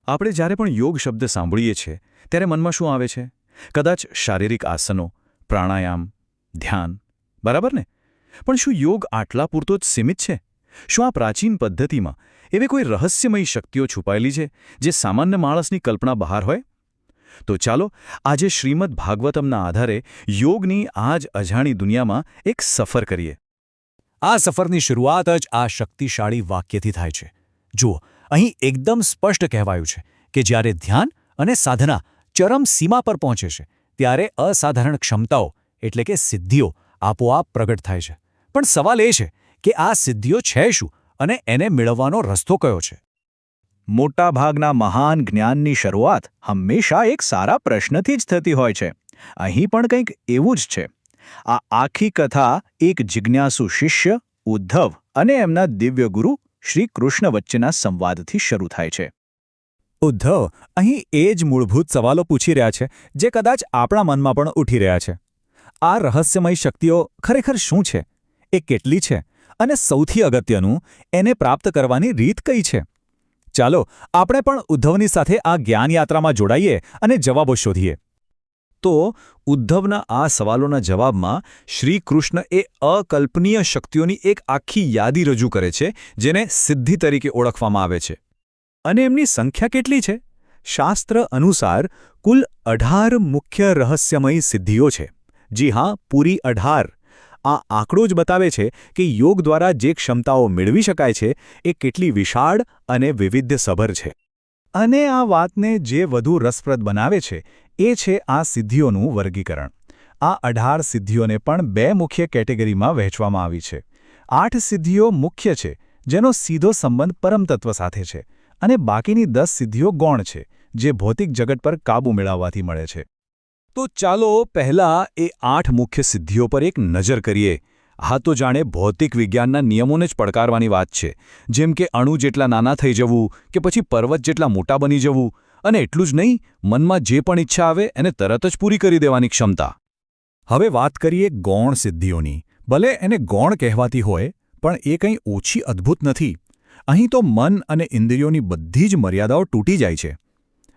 આપણે જ્યારે પણ યોગ શબ્દ સાંભળીએ છીએ ત્યારે મનમાં શું આવે છે? કદાચ શારીરિક આસનો, પ્રાણાયામ, ધ્યાન, બરાબર ને? પણ શું યોગ આટલા પૂરતો જ સીમિત છે? શું આ પ્રાચીન પદ્ધતિમાં એવી કોઈ રહસ્યમયી શક્તિઓ છુપાયેલી છે જે સામાન્ય માણસની કલ્પના બહાર હોય? તો ચાલો આજે શ્રીમદ્ ભાગવતમના આધારે યોગની આ જ અજાણી દુનિયામાં એક સફર કરીએ. આ સફરની શરૂઆત જ આ શક્તિશાળી વાક્યથી થાય છે. જુઓ, અહીં એકદમ સ્પષ્ટ કહેવાયું છે કે જ્યારે ધ્યાન અને સાધના ચરમ સીમા પર પહોંચે છે ત્યારે અસાધારણ ક્ષમતાઓ એટલે કે સિદ્ધિઓ આપોઆપ પ્રગટ થાય છે. પણ સવાલ એ છે કે આ સિદ્ધિઓ છે શું અને એને મેળવવાનો રસ્તો કયો છે? મોટાભાગના મહાન જ્ઞાનની શરૂઆત હંમેશા એક સારા પ્રશ્નથી જ થતી હોય છે. અહીં પણ કંઈક એવું જ છે. આ આખી કથા એક જિજ્ઞાસુ શિષ્ય ઉદ્ધવ અને એમના દિવ્ય ગુરુ શ્રી કૃષ્ણ વચ્ચેના સંવાદથી શરૂ થાય છે. ઉદ્ધવ અહીં એ જ મૂળભૂત સવાલો પૂછી રહ્યા છે જે કદાચ આપણા મનમાં પણ ઉઠી રહ્યા છે. આ રહસ્યમય શક્તિઓ ખરેખર શું છે? એ કેટલી છે? અને સૌથી અગત્યનું, એને પ્રાપ્ત કરવાની રીત કઈ છે? ચાલો આપણે પણ ઉદ્ધવની સાથે આ જ્ઞાનયાત્રામાં જોડાઈએ અને જવાબો શોધીએ. તો ઉદ્ધવના આ સવાલોના જવાબમાં શ્રી કૃષ્ણ એ અકલ્પનીય શક્તિઓની એક આખી યાદી રજૂ કરે છે જેને સિદ્ધિ તરીકે ઓળખવામાં આવે છે. અને એમની સંખ્યા કેટલી છે? શાસ્ત્ર અનુસાર કુલ 18 મુખ્ય રહસ્યમયી સિદ્ધિઓ છે. જી હા, પૂરી 18. આ આંકડો જ બતાવે છે કે યોગ દ્વારા જે ક્ષમતાઓ મેળવી શકાય છે એ કેટલી વિશાળ અને વૈવિધ્યસભર છે. અને આ વાતને જે વધુ રસપ્રદ બનાવે છે એ છે આ સિદ્ધિઓનું વર્ગીકરણ. આ 18 સિદ્ધિઓને પણ 2 મુખ્ય કેટેગરીમાં વહેંચવામાં આવી છે. 8 સિદ્ધિઓ મુખ્ય છે જેનો સીધો સંબંધ પરમતત્વ સાથે છે, અને બાકીની 10 સિદ્ધિઓ ગૌણ છે જે ભૌતિક જગત પર કાબૂ મેળવવાથી મળે છે. તો ચાલો પહેલા એ 8 મુખ્ય સિદ્ધિઓ પર એક નજર કરીએ. હા, તો જાણે ભૌતિક વિજ્ઞાનના નિયમોને જ પડકારવાની વાત છે. જેમ કે અણુ જેટલા નાના થઈ જવું કે પછી પર્વત જેટલા મોટા બની જવું. અને એટલું જ નહીં, મનમાં જે પણ ઈચ્છા આવે એને તરત જ પૂરી કરી દેવાની ક્ષમતા. હવે વાત કરીએ ગૌણ સિદ્ધિઓની. ભલે એને ગૌણ કહેવાતી હોય, પણ એ કંઈ ઓછી અદ્ભુત નથી. અહીં તો મન અને ઇન્દ્રિયોની બધી જ મર્યાદાઓ તૂટી જાય છે.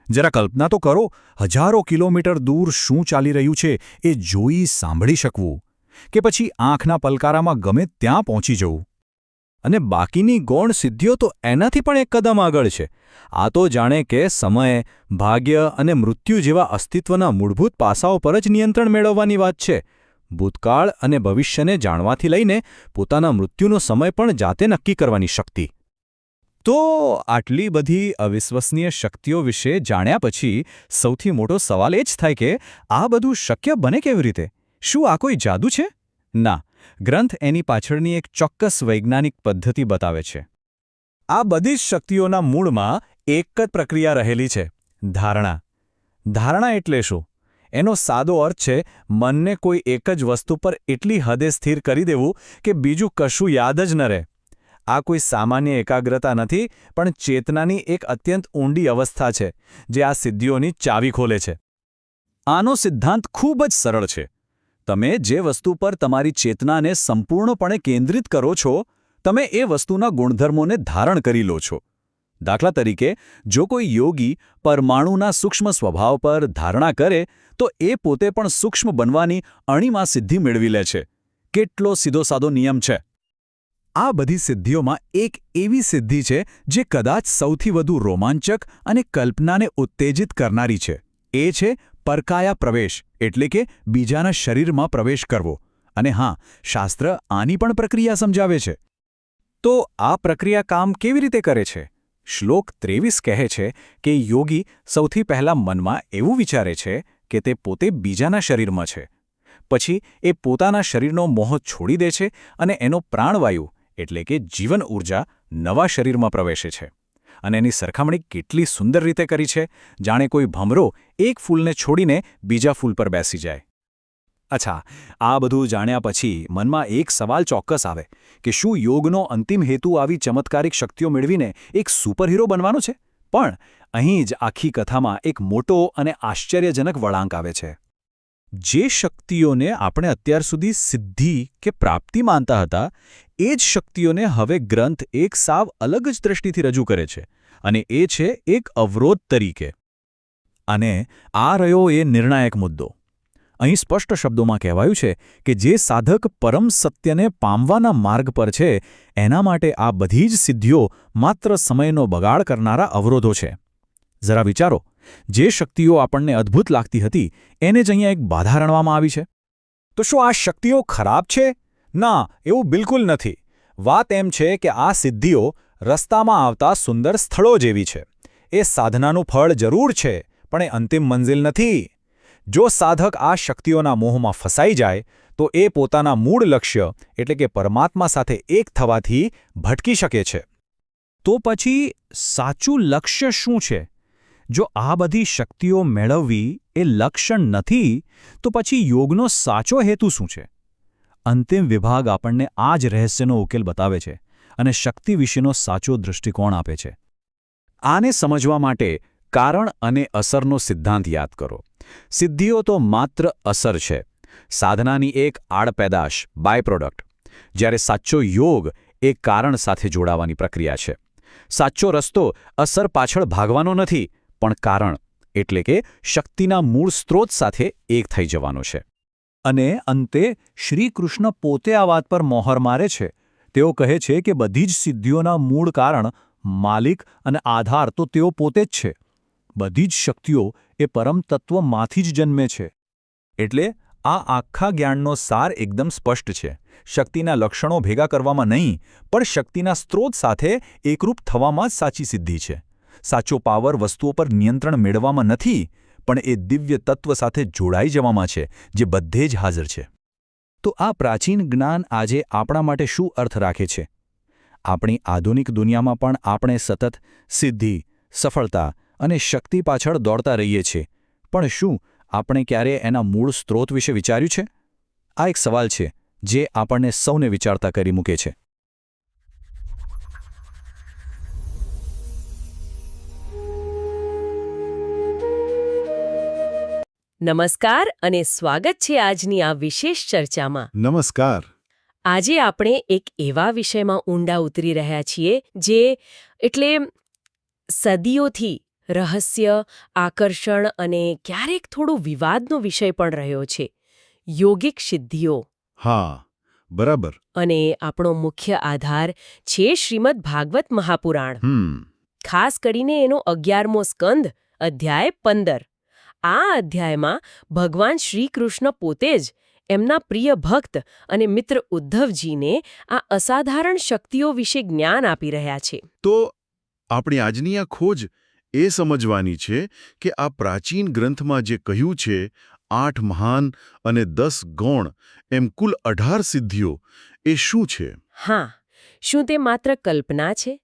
જરા કલ્પના તો કરો, હજારો કિલોમીટર દૂર શું ચાલી રહ્યું છે એ જોઈ સાંભળી શકવું, કે પછી આંખના પલકારામાં ગમે ત્યાં પહોંચી જવું. અને બાકીની ગૌણ સિદ્ધિઓ તો એનાથી પણ એક કદમ આગળ છે. આ તો જાણે કે સમય, ભાગ્ય અને મૃત્યુ જેવા અસ્તિત્વના મૂળભૂત પાસાઓ પર જ નિયંત્રણ મેળવવાની વાત છે. ભૂતકાળ અને ભવિષ્યને જાણવાથી લઈને પોતાના મૃત્યુનો સમય પણ જાતે નક્કી કરવાની શક્તિ. તો આટલી બધી અવિશ્વસનીય શક્તિઓ વિશે જાણ્યા પછી સૌથી મોટો સવાલ એ જ થાય કે આ બધું શક્ય બને કેવી રીતે? શું આ કોઈ જાદુ છે? ના, ગ્રંથ એની પાછળની એક ચોક્કસ વૈજ્ઞાનિક પદ્ધતિ બતાવે છે. આ બધી જ શક્તિઓના મૂળમાં એક જ પ્રક્રિયા રહેલી છે: ધારણા. ધારણા એટલે શું? એનો સાદો અર્થ છે મનને કોઈ એક જ વસ્તુ પર એટલી હદે સ્થિર કરી દેવું કે બીજું કશું યાદ જ ન રહે. આ કોઈ સામાન્ય એકાગ્રતા નથી, પણ ચેતનાની એક અત્યંત ઊંડી અવસ્થા છે જે આ સિદ્ધિઓની ચાવી ખોલે છે. આનો સિદ્ધાંત ખૂબ જ સરળ છે. તમે જે વસ્તુ પર તમારી ચેતનાને સંપૂર્ણપણે કેન્દ્રિત કરો છો, તમે એ વસ્તુના ગુણધર્મોને ધારણ કરી લો છો. દાખલા તરીકે, જો કોઈ યોગી પરમાણુના સૂક્ષ્મ સ્વભાવ પર ધારણા કરે તો એ પોતે પણ સૂક્ષ્મ બનવાની અણીમાં સિદ્ધિ મેળવી લે છે. કેટલો સીધો-સાદો નિયમ છે! આ બધી સિદ્ધિઓમાં એક એવી સિદ્ધિ છે જે કદાચ સૌથી વધુ રોમાંચક અને કલ્પનાને ઉત્તેજિત કરનારી છે. એ છે પરકાયા પ્રવેશ, એટલે કે બીજાના શરીરમાં પ્રવેશ કરવો. અને હા, શાસ્ત્ર આની પણ પ્રક્રિયા સમજાવે છે. તો આ પ્રક્રિયા કામ કેવી રીતે કરે છે? શ્લોક 23 કહે છે કે યોગી સૌથી પહેલાં મનમાં એવું વિચારે છે કે તે પોતે બીજાના શરીરમાં છે. પછી એ પોતાના શરીરનો મોહ છોડી દે છે અને એનો પ્રાણવાયુ એટલે કે જીવન ઊર્જા નવા શરીરમાં પ્રવેશે છે. અને એની સરખામણી કેટલી સુંદર રીતે કરી છે, જાણે કોઈ ભમરો એક ફૂલને છોડીને બીજા ફૂલ પર બેસી જાય. અચ્છા, આ બધું જાણ્યા પછી મનમાં એક સવાલ ચોક્કસ આવે કે શું યોગનો અંતિમ હેતુ આવી ચમત્કારિક શક્તિઓ મેળવીને એક સુપરહીરો બનવાનો છે? પણ અહીં જ આખી કથામાં એક મોટો અને આશ્ચર્યજનક વળાંક આવે છે. જે શક્તિઓને આપણે અત્યાર સુધી સિદ્ધિ કે પ્રાપ્તિ માનતા હતા, એ જ શક્તિઓને હવે ગ્રંથ એક સાવ અલગ જ દ્રષ્ટિથી રજૂ કરે છે. અને એ છે એક અવરોધ તરીકે. અને આ રહ્યો એ નિર્ણાયક મુદ્દો. અહીં સ્પષ્ટ શબ્દોમાં કહેવાયું છે કે જે સાધક પરમ સત્યને પામવાના માર્ગ પર છે એના માટે આ બધી જ સિદ્ધિઓ માત્ર સમયનો બગાડ કરનારા અવરોધો છે. જરા વિચારો, જે શક્તિઓ આપણને અદ્ભુત લાગતી હતી એને જ અહીંયા એક બાધા રણવામાં આવી છે. તો શું આ શક્તિઓ ખરાબ છે? ના, એવું બિલકુલ નથી. વાત એમ છે કે આ સિદ્ધિઓ રસ્તામાં આવતા સુંદર સ્થળો જેવી છે. એ સાધનાનું ફળ જરૂર છે, પણ એ અંતિમ મંઝિલ નથી. જો સાધક આ શક્તિઓના મોહમાં ફસાઈ જાય તો એ પોતાના મૂળ લક્ષ્ય એટલે કે પરમાત્મા સાથે એક થવાથી ભટકી શકે છે. તો પછી સાચું લક્ષ્ય શું છે? જો આ બધી શક્તિઓ મેળવવી એ લક્ષ્ય નથી, તો પછી યોગનો સાચો હેતુ શું છે? અંતિમ વિભાગ આપણને આ જ રહસ્યનો ઉકેલ બતાવે છે અને શક્તિ વિશેનો સાચો દૃષ્ટિકોણ આપે છે. આને સમજવા માટે કારણ અને અસરનો સિદ્ધાંત યાદ કરો. સિદ્ધિઓ તો માત્ર અસર છે, સાધનાની એક આડપેદાશ, બાય પ્રોડક્ટ. જ્યારે સાચો યોગ એ કારણ સાથે જોડાવાની પ્રક્રિયા છે. સાચો રસ્તો અસર પાછળ ભાગવાનો નથી, પણ કારણ એટલે કે શક્તિના મૂળ સ્ત્રોત સાથે એક થઈ જવાનો છે. અને અંતે શ્રી કૃષ્ણ પોતે આ વાત પર મોહર મારે છે. તેઓ કહે છે કે બધી જ સિદ્ધિઓના મૂળ કારણ, માલિક અને આધાર તો તેઓ પોતે જ છે. બધી જ શક્તિઓ એ પરમ તત્વમાંથી જ જન્મે છે. એટલે આ આખા જ્ઞાનનો સાર એકદમ સ્પષ્ટ છે. શક્તિના લક્ષણો ભેગા કરવામાં નહીં, પણ શક્તિના સ્ત્રોત સાથે એકરૂપ થવામાં જ સાચી સિદ્ધિ છે. સાચો પાવર વસ્તુઓ પર નિયંત્રણ મેળવવામાં નથી, પણ એ દિવ્ય તત્વ સાથે જોડાઈ જવામાં છે, જે બધે જ હાજર છે. તો આ પ્રાચીન જ્ઞાન આજે આપણા માટે શું અર્થ રાખે છે? આપણી આધુનિક દુનિયામાં પણ આપણે સતત સિદ્ધિ, સફળતા અને શક્તિ પાછળ દોડતા રહીએ છીએ. પણ શું આપણે ક્યારે એના મૂળ સ્ત્રોત વિશે વિચાર્યું છે? આ એક સવાલ છે જે આપણને સૌને વિચારતા કરી મૂકે છે. નમસ્કાર અને સ્વાગત છે આજની આ વિશેષ ચર્ચામાં. નમસ્કાર. આજે આપણે એક એવા વિષયમાં ઊંડા ઉતરી રહ્યા છીએ જે એટલે સદીઓથી રહસ્ય, આકર્ષણ અને ક્યારેક થોડો વિવાદનો વિષય પણ રહ્યો છે. યોગિક સિદ્ધિઓ. હા, બરાબર. અને આપણો મુખ્ય આધાર છે શ્રીમદ ભાગવત મહાપુરાણ. ખાસ કરીને એનો 11મો સ્કંદ, અધ્યાય 15. આ અધ્યાયમાં ભગવાન શ્રી કૃષ્ણ પોતે જ એમના પ્રિય ભક્ત અને મિત્ર ઉદ્ધવજીને આ અસાધારણ શક્તિઓ વિશે જ્ઞાન આપી રહ્યા છે. તો આપણી આજની આ ખોજ એ સમજવાની છે કે આ પ્રાચીન ગ્રંથમાં જે કહ્યું છે 8 મહાન અને 10 ગૌણ એમ કુલ 18 સિદ્ધિઓ એ શું છે? હા, શું તે માત્ર કલ્પના છે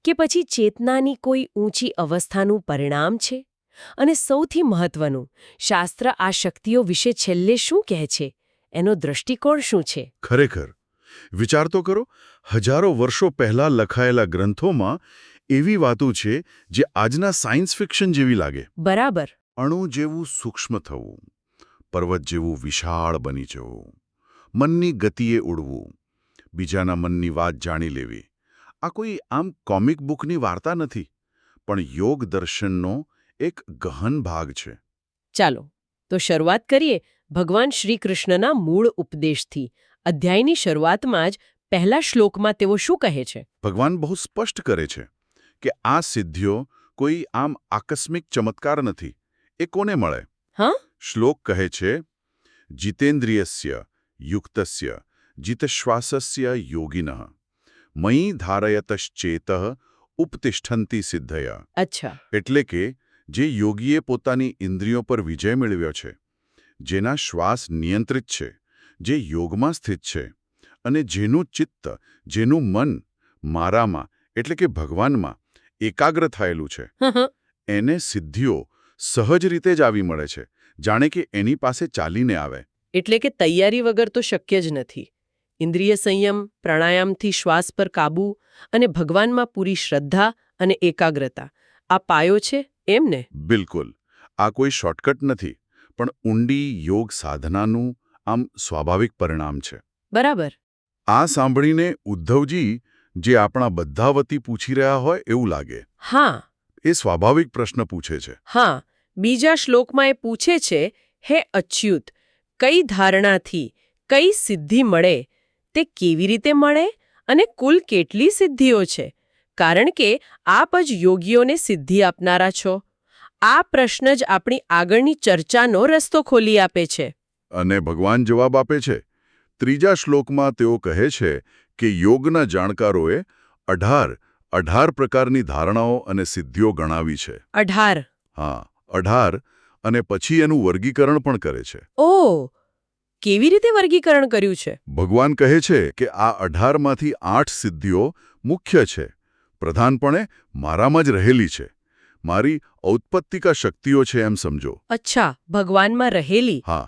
કે પછી ચેતનાની કોઈ ઊંચી અવસ્થાનું પરિણામ છે? અને સૌથી મહત્વનું, શાસ્ત્ર આ શક્તિઓ વિશે છેલ્લે શું કહે છે? એનો દૃષ્ટિકોણ શું છે? ખરેખર વિચાર તો કરો, હજારો વર્ષો પહેલા લખાયેલા ગ્રંથોમાં એવી વાતો છે જે આજના સાયન્સ ફિક્શન જેવી લાગે. બરાબર. અણુ જેવું સૂક્ષ્મ થવું, પર્વત જેવું વિશાળ બની જવું, મનની ગતિએ ઉડવું, બીજાના મનની વાત જાણી લેવી. આ કોઈ આમ કોમિક બુકની વાર્તા નથી, પણ યોગ દર્શનનો એક ગહન ભાગ છે. ચાલો તો શરૂઆત કરીએ ભગવાન શ્રી કૃષ્ણના મૂળ ઉપદેશથી. અધ્યાયની શરૂઆતમાં જ પહેલા શ્લોકમાં તેઓ શું કહે છે? ભગવાન બહુ સ્પષ્ટ કરે છે કે આ સિદ્ધિઓ કોઈ આમ આકસ્મિક ચમત્કાર નથી. એ કોને મળે? હા? શ્લોક કહે છે, જીતેન્દ્રિયસ્ય યુક્તસ્ય જીતશ્વાસસ્ય યોગિનઃ મયી ધારયતશ્ચેતઃ ઉપતિષ્ઠન્તિ સિદ્ધય. અચ્છા. એટલે કે જે યોગીએ પોતાની ઇન્દ્રિયો પર વિજય મેળવ્યો છે, જેના શ્વાસ નિયંત્રિત છે, જે યોગમાં સ્થિત છે અને જેનું ચિત્ત, જેનું મન મારામાં એટલે કે ભગવાનમાં એકાગ્ર થયેલું છે, એને સિદ્ધિઓ સહજ રીતે જ આવી મળે છે, જાણે કે એની પાસે ચાલીને આવે. એટલે કે તૈયારી વગર તો શક્ય જ નથી. ઇન્દ્રિય સંયમ, પ્રાણાયામથી શ્વાસ પર કાબૂ અને ભગવાનમાં પૂરી શ્રદ્ધા અને એકાગ્રતા, આ પાયો છે એમને? બિલકુલ. આ કોઈ શોર્ટકટ નથી, પણ ઊંડી યોગ સાધનાનું આમ સ્વાભાવિક પરિણામ છે. બરાબર. આ સાંભળીને ઉદ્ધવજી જે આપણા બધા વતી પૂછી રહ્યા હોય એવું લાગે. હા એ સ્વાભાવિક પ્રશ્ન પૂછે છે. હા બીજા શ્લોકમાં એ પૂછે છે, હે અચ્યુત, કઈ ધારણાથી કઈ સિદ્ધિ મળે, તે કેવી રીતે મળે અને કુલ કેટલી સિદ્ધિઓ છે? કારણ કે આપ જ યોગીઓને સિદ્ધિ આપનારા છો. આ પ્રશ્ન જ આપણી આગળની ચર્ચાનો રસ્તો ખોલી આપે છે. અને ભગવાન જવાબ આપે છે. ત્રીજા શ્લોકમાં તેઓ કહે છે કે યોગના જાણકારોએ 18 પ્રકારની ધારણાઓ અને સિદ્ધિઓ ગણાવી છે. 18 હા 18 અને પછી એનું વર્ગીકરણ પણ કરે છે. ઓ કેવી રીતે વર્ગીકરણ કર્યું છે? ભગવાન કહે છે કે આ 18માંથી 8 સિદ્ધિઓ મુખ્ય છે, પ્રધાનપણે મારામાં જ રહેલી છે, મારી ઔત્પત્તિકા શક્તિઓ છે એમ સમજો. અચ્છા, ભગવાનમાં રહેલી. હા,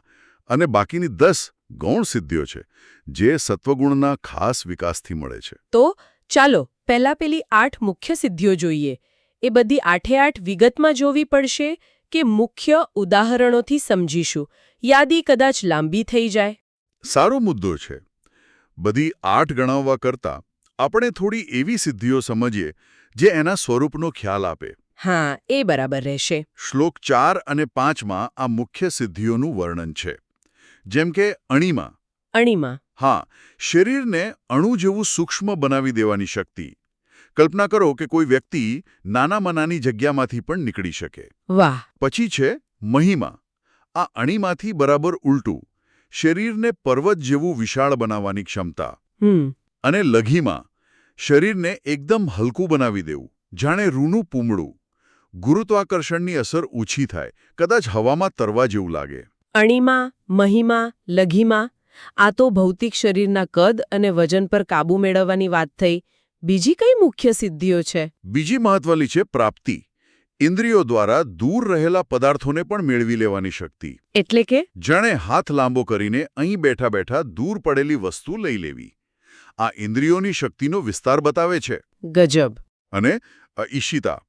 અને બાકીની 10 ગૌણ સિદ્ધિઓ છે, જે સત્વગુણના ખાસ વિકાસથી મળે છે. તો ચાલો પહેલા પેલી 8 મુખ્ય સિદ્ધિઓ જોઈએ. એ બધી 8 વિગતમાં જોવી પડશે કે મુખ્ય ઉદાહરણોથી સમજીશું? યાદી કદાચ લાંબી થઈ જાય. સારો મુદ્દો છે. બધી 8 ગણાવવા કરતાં આપણે થોડી એવી સિદ્ધિઓ સમજીએ જે એના સ્વરૂપનો ખ્યાલ આપે. હા, એ બરાબર રહેશે. શ્લોક 4 અને 5માં આ મુખ્ય સિદ્ધિઓનું વર્ણન છે. જેમ કે અણીમાં. અણીમાં. હા, શરીરને અણુ જેવું સૂક્ષ્મ બનાવી દેવાની શક્તિ. કલ્પના કરો કે કોઈ વ્યક્તિ નાનામાં નાની જગ્યામાંથી પણ નીકળી શકે. વાહ. પછી છે મહિમા. આ અણીમાંથી બરાબર ઉલટું, શરીરને પર્વત જેવું વિશાળ બનાવવાની ક્ષમતા. અને લઘીમાં, શરીરને એકદમ હલકું બનાવી દેવું, જાણે રૂનું પૂમડું. ગુરુત્વાકર્ષણની અસર ઓછી થાય, કદાચ હવામાં તરવા જેવું લાગે. અણીમાં, મહિમા, લઘીમાં, આ તો ભૌતિક શરીરના કદ અને વજન પર કાબૂ મેળવવાની વાત થઈ. બીજી કઈ મુખ્ય સિદ્ધિઓ છે? બીજી મહત્વની છે પ્રાપ્તિ. ઇન્દ્રિયો દ્વારા દૂર રહેલા પદાર્થોને પણ મેળવી લેવાની શક્તિ. એટલે કે? જાણે હાથ લાંબો કરીને અહીં બેઠા બેઠા દૂર પડેલી વસ્તુ લઈ લેવી. આ ઇન્દ્રિયોની શક્તિનો વિસ્તાર બતાવે છે. ગજબ. અને ઈશિતા,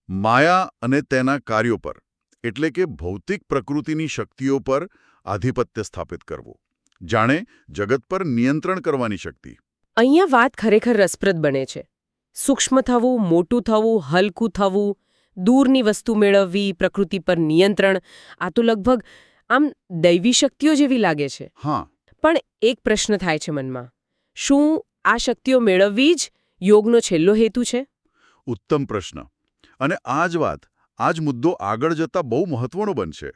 માયા અને તેના કાર્યો પર, એટલે કે ભૌતિક પ્રકૃતિની શક્તિઓ પર આધિપત્ય સ્થાપિત કરવું. જાણે જગત પર નિયંત્રણ કરવાની શક્તિ. અહીંયા વાત ખરેખર રસપ્રદ બને છે. સૂક્ષ્મ થવું, મોટું થવું, હલકું થવું, દૂરની વસ્તુ મેળવવી, પ્રકૃતિ પર નિયંત્રણ, આ તો લગભગ આમ દૈવી શક્તિઓ જેવી લાગે છે. હા. પણ એક પ્રશ્ન થાય છે મનમાં. શું આ શક્તિઓ મેળવવી જ યોગનો છેલ્લો હેતુ છે? ઉત્તમ પ્રશ્ન. અને આ જ વાત, આ જ મુદ્દો આગળ જતા બહુ મહત્વનો બનશે.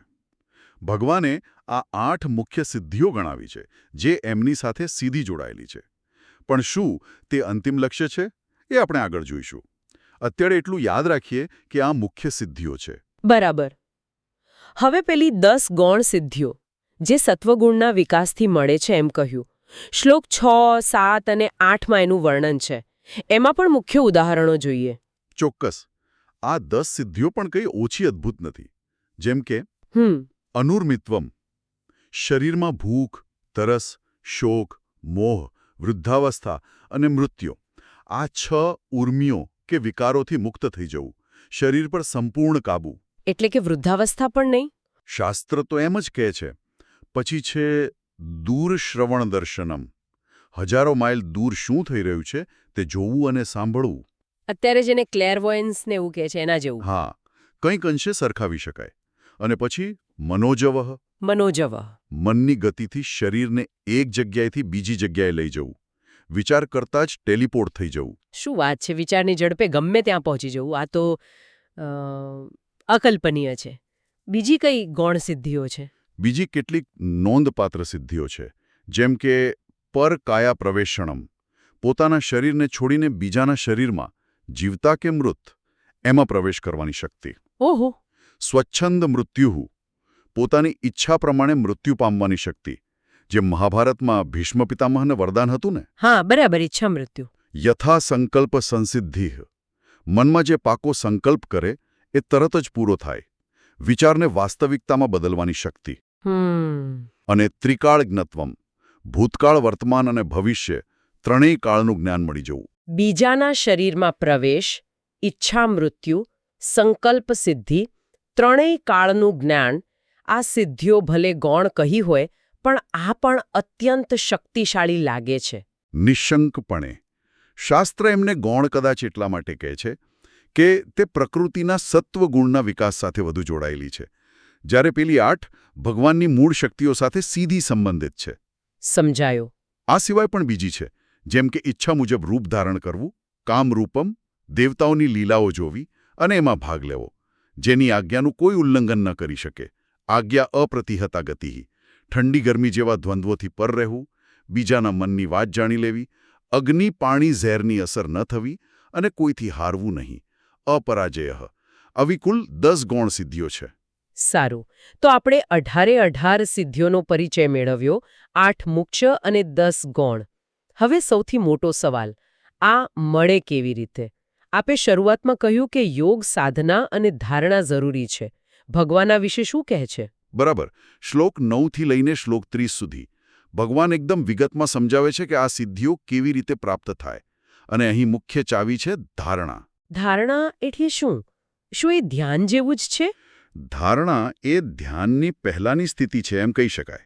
ભગવાને આ 8 મુખ્ય સિદ્ધિઓ ગણાવી છે, જે એમની સાથે સીધી જોડાયેલી છે. પણ શું તે અંતિમ લક્ષ્ય છે? એ આપણે આગળ જોઈશું. અત્યારે એટલું યાદ રાખીએ કે આ મુખ્ય સિદ્ધિઓ છે. બરાબર. હવે પેલી 10 ગૌણ સિદ્ધિઓ, જે સત્વગુણના વિકાસથી મળે છે એમ કહ્યું. શ્લોક 6, 7 અને 8માં એનું વર્ણન છે. એમાં પણ મુખ્ય ઉદાહરણો જોઈએ. ચોક્કસ. આ 10 સિદ્ધિઓ પણ કંઈ ઓછી અદ્ભુત નથી. જેમ કે અનુર્મિત્વમ, શરીરમાં ભૂખ, તરસ, શોક, મોહ, વૃદ્ધાવસ્થા અને મૃત્યુ, આ 6 ઉર્મિઓ કે વિકારોથી મુક્ત થઈ જવું, શરીર પર સંપૂર્ણ કાબૂ. એટલે કે વૃદ્ધાવસ્થા પણ નહીં? શાસ્ત્ર તો એમ જ કહે છે. પછી છે દૂરશ્રવણ દર્શનમ, હજારો માઇલ દૂર શું થઈ રહ્યું છે તે જોવું અને સાંભળવું. અત્યારે જેને ક્લેરવોયન્સ ને એવું કહે છે એના જેવું. હા, કંઈક અંશે સરખાવી શકાય. અને પછી મનોજવઃ, મનોજવ, મનની ગતિથી શરીરને એક જગ્યાએથી બીજી જગ્યાએ લઈ જવું, વિચાર કરતાં જ ટેલિપોર્ટ થઈ જવું. શું વાત છે! વિચારની ઝડપે ગમે ત્યાં પહોંચી જવું, આ તો અકલ્પનીય છે. બીજી કઈ ગૌણ સિદ્ધિઓ છે? બીજી કેટલીક નોંધપાત્ર સિદ્ધિઓ છે, જેમ કે પરકાયા પ્રવેશણમ, પોતાના શરીરને છોડીને બીજાના શરીરમાં, જીવતા કે મૃત, એમાં પ્રવેશ કરવાની શક્તિ. ઓહો. સ્વચ્છંદ મૃત્યુઃ, પોતાની ઈચ્છા પ્રમાણે મૃત્યુ પામવાની શક્તિ, જે મહાભારતમાં ભીષ્મ પિતામહને વરદાન હતું ને. હા, બરાબર. ઈચ્છા મૃત્યુ. યથા સંકલ્પ સંસિદ્ધિઃ, મનમાં જે પાકો સંકલ્પ કરે એ તરત જ પૂરો થાય, વિચારને વાસ્તવિકતામાં બદલવાની શક્તિ. અને ત્રિકાળ જ્ઞત્વમ, ભૂતકાળ, વર્તમાન અને ભવિષ્ય ત્રણેય કાળનું જ્ઞાન મળી જવું. બીજાના શરીરમાં પ્રવેશ, ઈચ્છા મૃત્યુ, સંકલ્પ સિદ્ધિ, ત્રણેય કાળનું જ્ઞાન. આ સિદ્ધિઓ ભલે ગૌણ કહી હોય, પણ આ પણ અત્યંત શક્તિશાળી લાગે છે. નિશંકપણે, શાસ્ત્ર એમને ગૌણ કદાચ એટલા માટે કહે છે કે તે પ્રકૃતિના સત્વગુણના વિકાસ સાથે વધુ જોડાયેલી છે, જ્યારે પેલી 8 ભગવાનની મૂળ શક્તિઓ સાથે સીધી સંબંધિત છે. સમજાયો. આ સિવાય પણ બીજી છે, જેમ કે ઈચ્છા મુજબ રૂપ ધારણ કરવું, કામરૂપમ, દેવતાઓની લીલાઓ જોવી અને એમાં ભાગ લેવો, જેની આજ્ઞાનું કોઈ ઉલ્લંઘન ન કરી શકે. આજ્ઞા અપ્રતિહતા ગતિ, ઠંડી ગરમી જેવા દ્વંદ્વોથી પર રહેવું, બીજાના મનની વાત જાણી લેવી, અગ્નિ પાણી ઝેરની અસર ન થવી અને કોઈથી હારવું નહીં, અપરાજય. આવી કુલ 10 ગૌણ સિદ્ધિઓ છે. સારું, તો આપણે 18 સિદ્ધિઓનો પરિચય મેળવ્યો, 8 મુખ્ય અને 10 ગૌણ. હવે સૌથી મોટો સવાલ, આ મળે કેવી રીતે? આપે શરૂઆતમાં કહ્યું કે યોગ સાધના અને ધારણા જરૂરી છે. ભગવાન આ વિશે શું કહે છે? બરાબર. શ્લોક 9 થી લઈને શ્લોક 30 સુધી ભગવાન એકદમ વિગતમાં સમજાવે છે કે આ સિદ્ધિઓ કેવી રીતે પ્રાપ્ત થાય. અને અહીં મુખ્ય ચાવી છે ધારણા. ધારણા એટલે શું? શું એ ધ્યાન જેવું જ છે? ધારણા એ ધ્યાનની પહેલાની સ્થિતિ છે એમ કહી શકાય.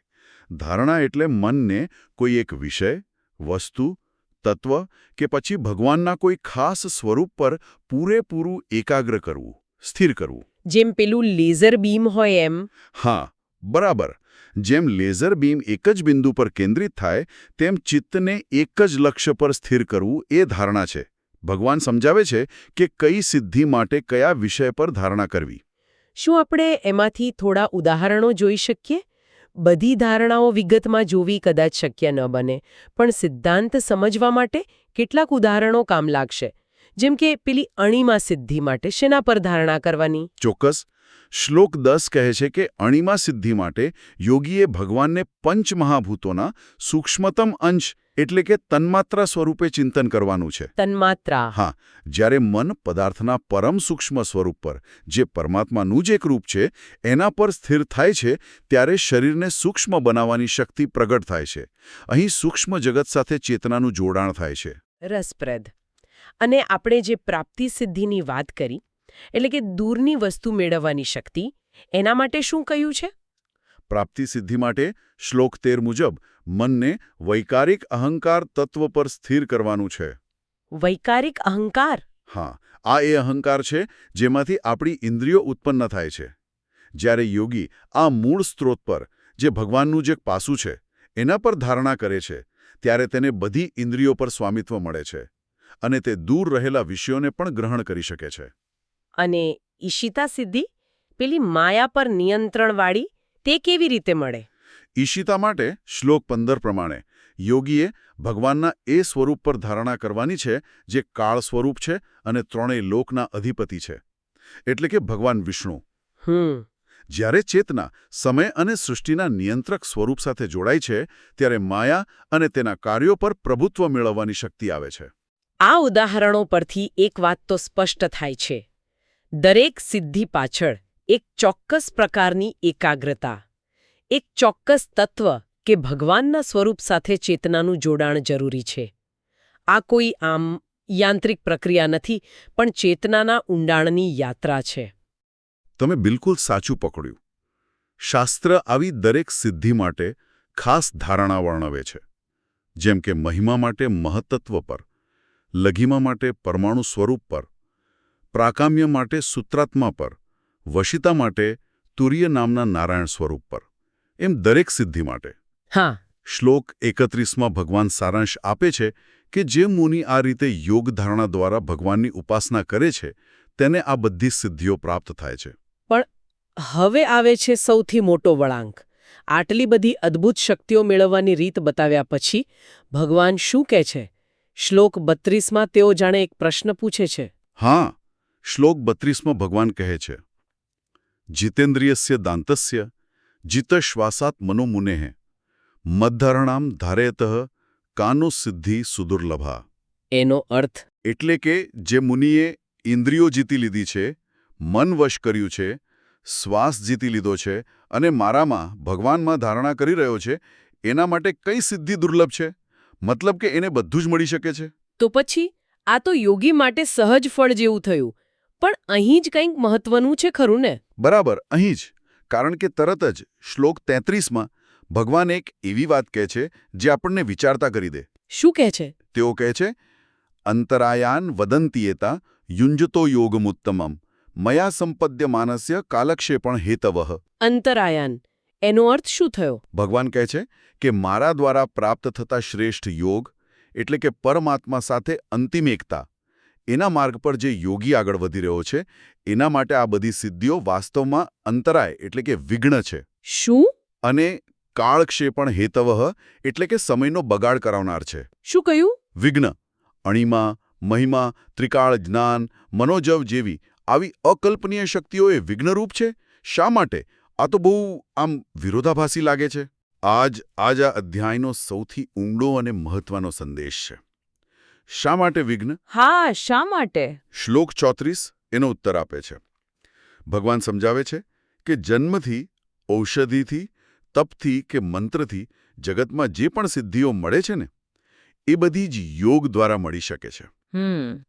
ધારણા એટલે મનને કોઈ એક વિષય, વસ્તુ, તત્વ કે પછી ભગવાનના કોઈ ખાસ સ્વરૂપ પર પૂરેપૂરું એકાગ્ર કરવું, સ્થિર કરવું. જેમ પેલું લેઝર બીમ હોય એમ? હા, બરાબર. જેમ લેઝર બીમ એક જ બિંદુ પર કેન્દ્રિત થાય તેમ ચિત્તને એક જ લક્ષ્ય પર સ્થિર કરવું એ ધારણા છે. ભગવાન સમજાવે છે કે કઈ સિદ્ધિ માટે કયા વિષય પર ધારણા કરવી. શું આપણે એમાંથી થોડા ઉદાહરણો જોઈ શકીએ? બધી ધારણાઓ વિગતમાં જોવી કદાચ શક્ય ન બને, પણ સિદ્ધાંત સમજવા માટે કેટલાક ઉદાહરણો કામ લાગશે. જેમ કે પેલી અણિમા સિદ્ધિ માટે શેના પર ધારણા કરવાની? ચોક્કસ. શ્લોક 10 કહે છે કે અણિમા સિદ્ધિ માટે યોગીએ ભગવાનને પંચમહાભૂતોના સૂક્ષ્મતમ અંશ એટલે કે તન્માત્રા સ્વરૂપે ચિંતન કરવાનું છે. તન્માત્રા. હા, જ્યારે મન પદાર્થના પરમ સૂક્ષ્મ સ્વરૂપ પર, જે પરમાત્માનું જ એક રૂપ છે, એના પર સ્થિર થાય છે ત્યારે શરીરને સૂક્ષ્મ બનાવવાની શક્તિ પ્રગટ થાય છે. અહીં સૂક્ષ્મ જગત સાથે ચેતનાનું જોડાણ થાય છે. રસપ્રદ. અને આપણે જે પ્રાપ્તિ સિદ્ધિની વાત કરી, એટલે કે દૂરની વસ્તુ મેળવવાની શક્તિ, એના માટે શું કહ્યું છે? પ્રાપ્તિ સિદ્ધિ માટે શ્લોક 13 મુજબ મનને વૈકારિક અહંકાર તત્વ પર સ્થિર કરવાનું છે. વૈકારિક અહંકાર? હા, આ એ અહંકાર છે જેમાંથી આપણી ઇન્દ્રિયો ઉત્પન્ન થાય છે. જ્યારે યોગી આ મૂળ સ્ત્રોત પર, જે ભગવાનનું જ એક પાસું છે, એના પર ધારણા કરે છે, ત્યારે તેને બધી ઇન્દ્રિયો પર સ્વામિત્વ મળે છે અને તે દૂર રહેલા વિષયોને પણ ગ્રહણ કરી શકે છે. અને ઈશિતા સિદ્ધિ, પેલી માયા પર નિયંત્રણવાળી, તે કેવી રીતે મળે? ઈશિતા માટે શ્લોક 15 પ્રમાણે યોગીએ ભગવાનના એ સ્વરૂપ પર ધારણા કરવાની છે જે કાળ સ્વરૂપ છે અને ત્રણેય લોકના અધિપતિ છે, એટલે કે ભગવાન વિષ્ણુ. જ્યારે ચેતના સમય અને સૃષ્ટિના નિયંત્રક સ્વરૂપ સાથે જોડાય છે ત્યારે માયા અને તેના કાર્યો પર પ્રભુત્વ મેળવવાની શક્તિ આવે છે. આ ઉદાહરણો પરથી એક વાત તો સ્પષ્ટ થાય છે. દરેક સિદ્ધિ પાછળ એક ચોક્કસ પ્રકારની એકાગ્રતા, એક ચોક્કસ તત્વ કે ભગવાનના સ્વરૂપ સાથે ચેતનાનું જોડાણ જરૂરી છે. આ કોઈ આમ યાંત્રિક પ્રક્રિયા નથી, પણ ચેતનાના ઊંડાણની યાત્રા છે. તમે બિલકુલ સાચું પકડ્યું. શાસ્ત્ર આવી દરેક સિદ્ધિ માટે ખાસ ધારણા વર્ણવે છે. જેમ કે મહિમા માટે મહત્તત્વ પર, લઘિમા માટે પરમાણુ સ્વરૂપ પર, પ્રાકામ્ય માટે સૂત્રાત્મા પર, વશિતા માટે તુર્ય નામના નારાયણ સ્વરૂપ પર, એમ દરેક સિદ્ધિ માટે. હા. શ્લોક 31માં ભગવાન સારાંશ આપે છે કે જે મુનિ આ રીતે યોગ ધારણા દ્વારા ભગવાનની ઉપાસના કરે છે તેને આ બધી સિદ્ધિઓ પ્રાપ્ત થાય છે. પણ હવે આવે છે સૌથી મોટો વળાંક. આટલી બધી અદ્ભુત શક્તિઓ મેળવવાની રીત બતાવ્યા પછી ભગવાન શું કહે છે? શ્લોક 32માં તેઓ જાણે એક પ્રશ્ન પૂછે છે. હા, શ્લોક 32માં ભગવાન કહે છે, જીતેન્દ્રિયસ્ય દાંતસ્ય જીત શ્વાસાત મનો મુનેઃ મદ્ધારણામ ધારયતઃ કાનો સિદ્ધિ સુદુર્લભા. એનો અર્થ? એટલે કે જે મુનિએ ઇન્દ્રિયો જીતી લીધી છે, મન વશ કર્યું છે, શ્વાસ જીતી લીધો છે અને મારામાં ભગવાનમાં ધારણા કરી રહ્યો છે, એના માટે કઈ સિદ્ધિ દુર્લભ છે? મતલબ કે એને બધું જ મળી શકે છે. તો પછી આ તો યોગી માટે સહજ ફળ જેવું થયું. પણ અહીં જ કંઈક મહત્વનું છે ખરું ને? બરાબર, અહીં જ. કારણ કે તરત જ શ્લોક 33માં ભગવાન એક એવી વાત કહે છે જે આપણને વિચારતા કરી દે. શું કહે છે? તેઓ કહે છે, અંતરાયાન વદંતીયેતા યુંજતો યોગમુત્તમમ મયા સંપદ્ય માનસ્ય કાલક્ષેપણ હેતવઃ. અંતરાયન એનો અર્થ શું થયો? ભગવાન કહે છે કે મારા દ્વારા પ્રાપ્ત થતા શ્રેષ્ઠ યોગ એટલે કે પરમાત્મા સાથે અંતિમ એકતા, એના માર્ગ પર જે યોગી આગળ વધી રહ્યો છે એના માટે આ બધી સિદ્ધિઓ વાસ્તવમાં અંતરાય એટલે કે વિઘ્ન છે. શું? અને કાળક્ષેપણ હેતવઃ એટલે કે સમયનો બગાડ કરાવનાર છે. શું કહ્યું? વિઘ્ન, અણિમા, મહિમા, ત્રિકાળ જ્ઞાન, મનોજવ જેવી આવી અકલ્પનીય શક્તિઓ એ વિઘ્નરૂપ છે. શા માટે? આ તો બહુ આમ વિરોધાભાસી લાગે છે. આજ આ અધ્યાયનો સૌથી ઊંડો અને મહત્વનો સંદેશ છે. શા માટે વિઘ્ન? હા, શા માટે? શ્લોક 34 એનો ઉત્તર આપે છે. ભગવાન સમજાવે છે કે જન્મથી, ઔષધિથી, તપથી કે મંત્રથી જગતમાં જે પણ સિદ્ધિઓ મળે છે ને એ બધી જ યોગ દ્વારા મળી શકે છે.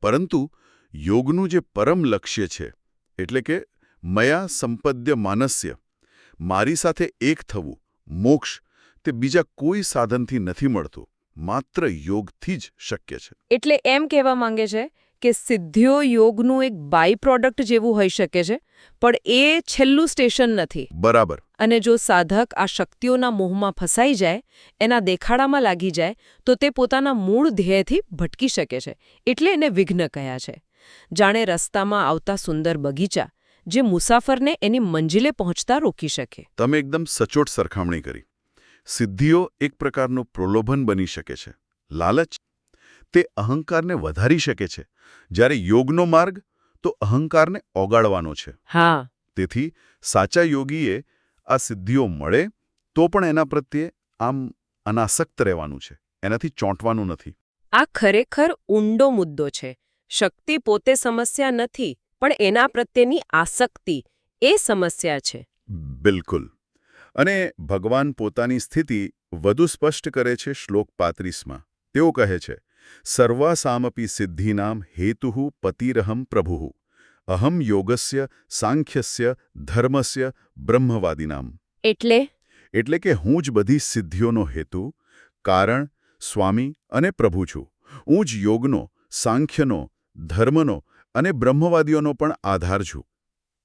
પરંતુ યોગનું જે પરમ લક્ષ્ય છે એટલે કે મયા સંપદ્ય માનસ્ય, મારી સાથે એક થવું, મોક્ષ, તે બીજા કોઈ સાધનથી નથી મળતું, માત્ર યોગથી જ શક્ય છે. એટલે એમ કહેવા માંગે છે કે સિદ્ધિઓ યોગનું એક બાય પ્રોડક્ટ જેવું હોઈ શકે છે, પણ એ છેલ્લું સ્ટેશન નથી. બરાબર. અને જો સાધક આ શક્તિઓના મોહમાં ફસાઈ જાય, એના દેખાડામાં લાગી જાય, તો તે પોતાના મૂળ ધ્યેયથી ભટકી શકે છે. એટલે એને વિઘ્ન કહ્યા છે. જાણે રસ્તામાં આવતા સુંદર બગીચા, જે મુસાફરને એની મંજિલે પહોંચતા રોકી શકે. તમે એકદમ સચોટ સરખામણી કરી. સિદ્ધિઓ એક પ્રકારનું પ્રલોભન બની શકે છે, લાલચ. તે અહંકારને વધારી શકે છે, જ્યારે યોગનો માર્ગ તો અહંકારને ઓગાળવાનો છે. હા. તેથી સાચા યોગીએ આ સિદ્ધિઓ મળે તો પણ એના પ્રત્યે આમ અનાસક્ત રહેવાનું છે, એનાથી ચોંટવાનું નથી. આ ખરેખર ઊંડો મુદ્દો છે. શક્તિ પોતે સમસ્યા નથી, પણ એના પ્રત્યેની આસક્તિ એ સમસ્યા છે. બિલકુલ. અને ભગવાન પોતાની સ્થિતિ વધુ સ્પષ્ટ કરે છે શ્લોક 35માં. તેઓ કહે છે, સર્વાસામપી સિદ્ધિનામ હેતુઃ પતિરહમ પ્રભુઃ અહમ યોગસ્ય સાંખ્યસ્ય ધર્મસ્ય બ્રહ્મવાદીનામ. એટલે કે હું જ બધી સિદ્ધિઓનો હેતુ, કારણ, સ્વામી અને પ્રભુ છું. હું જ યોગનો, સાંખ્યનો, ધર્મનો અને બ્રહ્મવાદીઓનો પણ આધાર છું.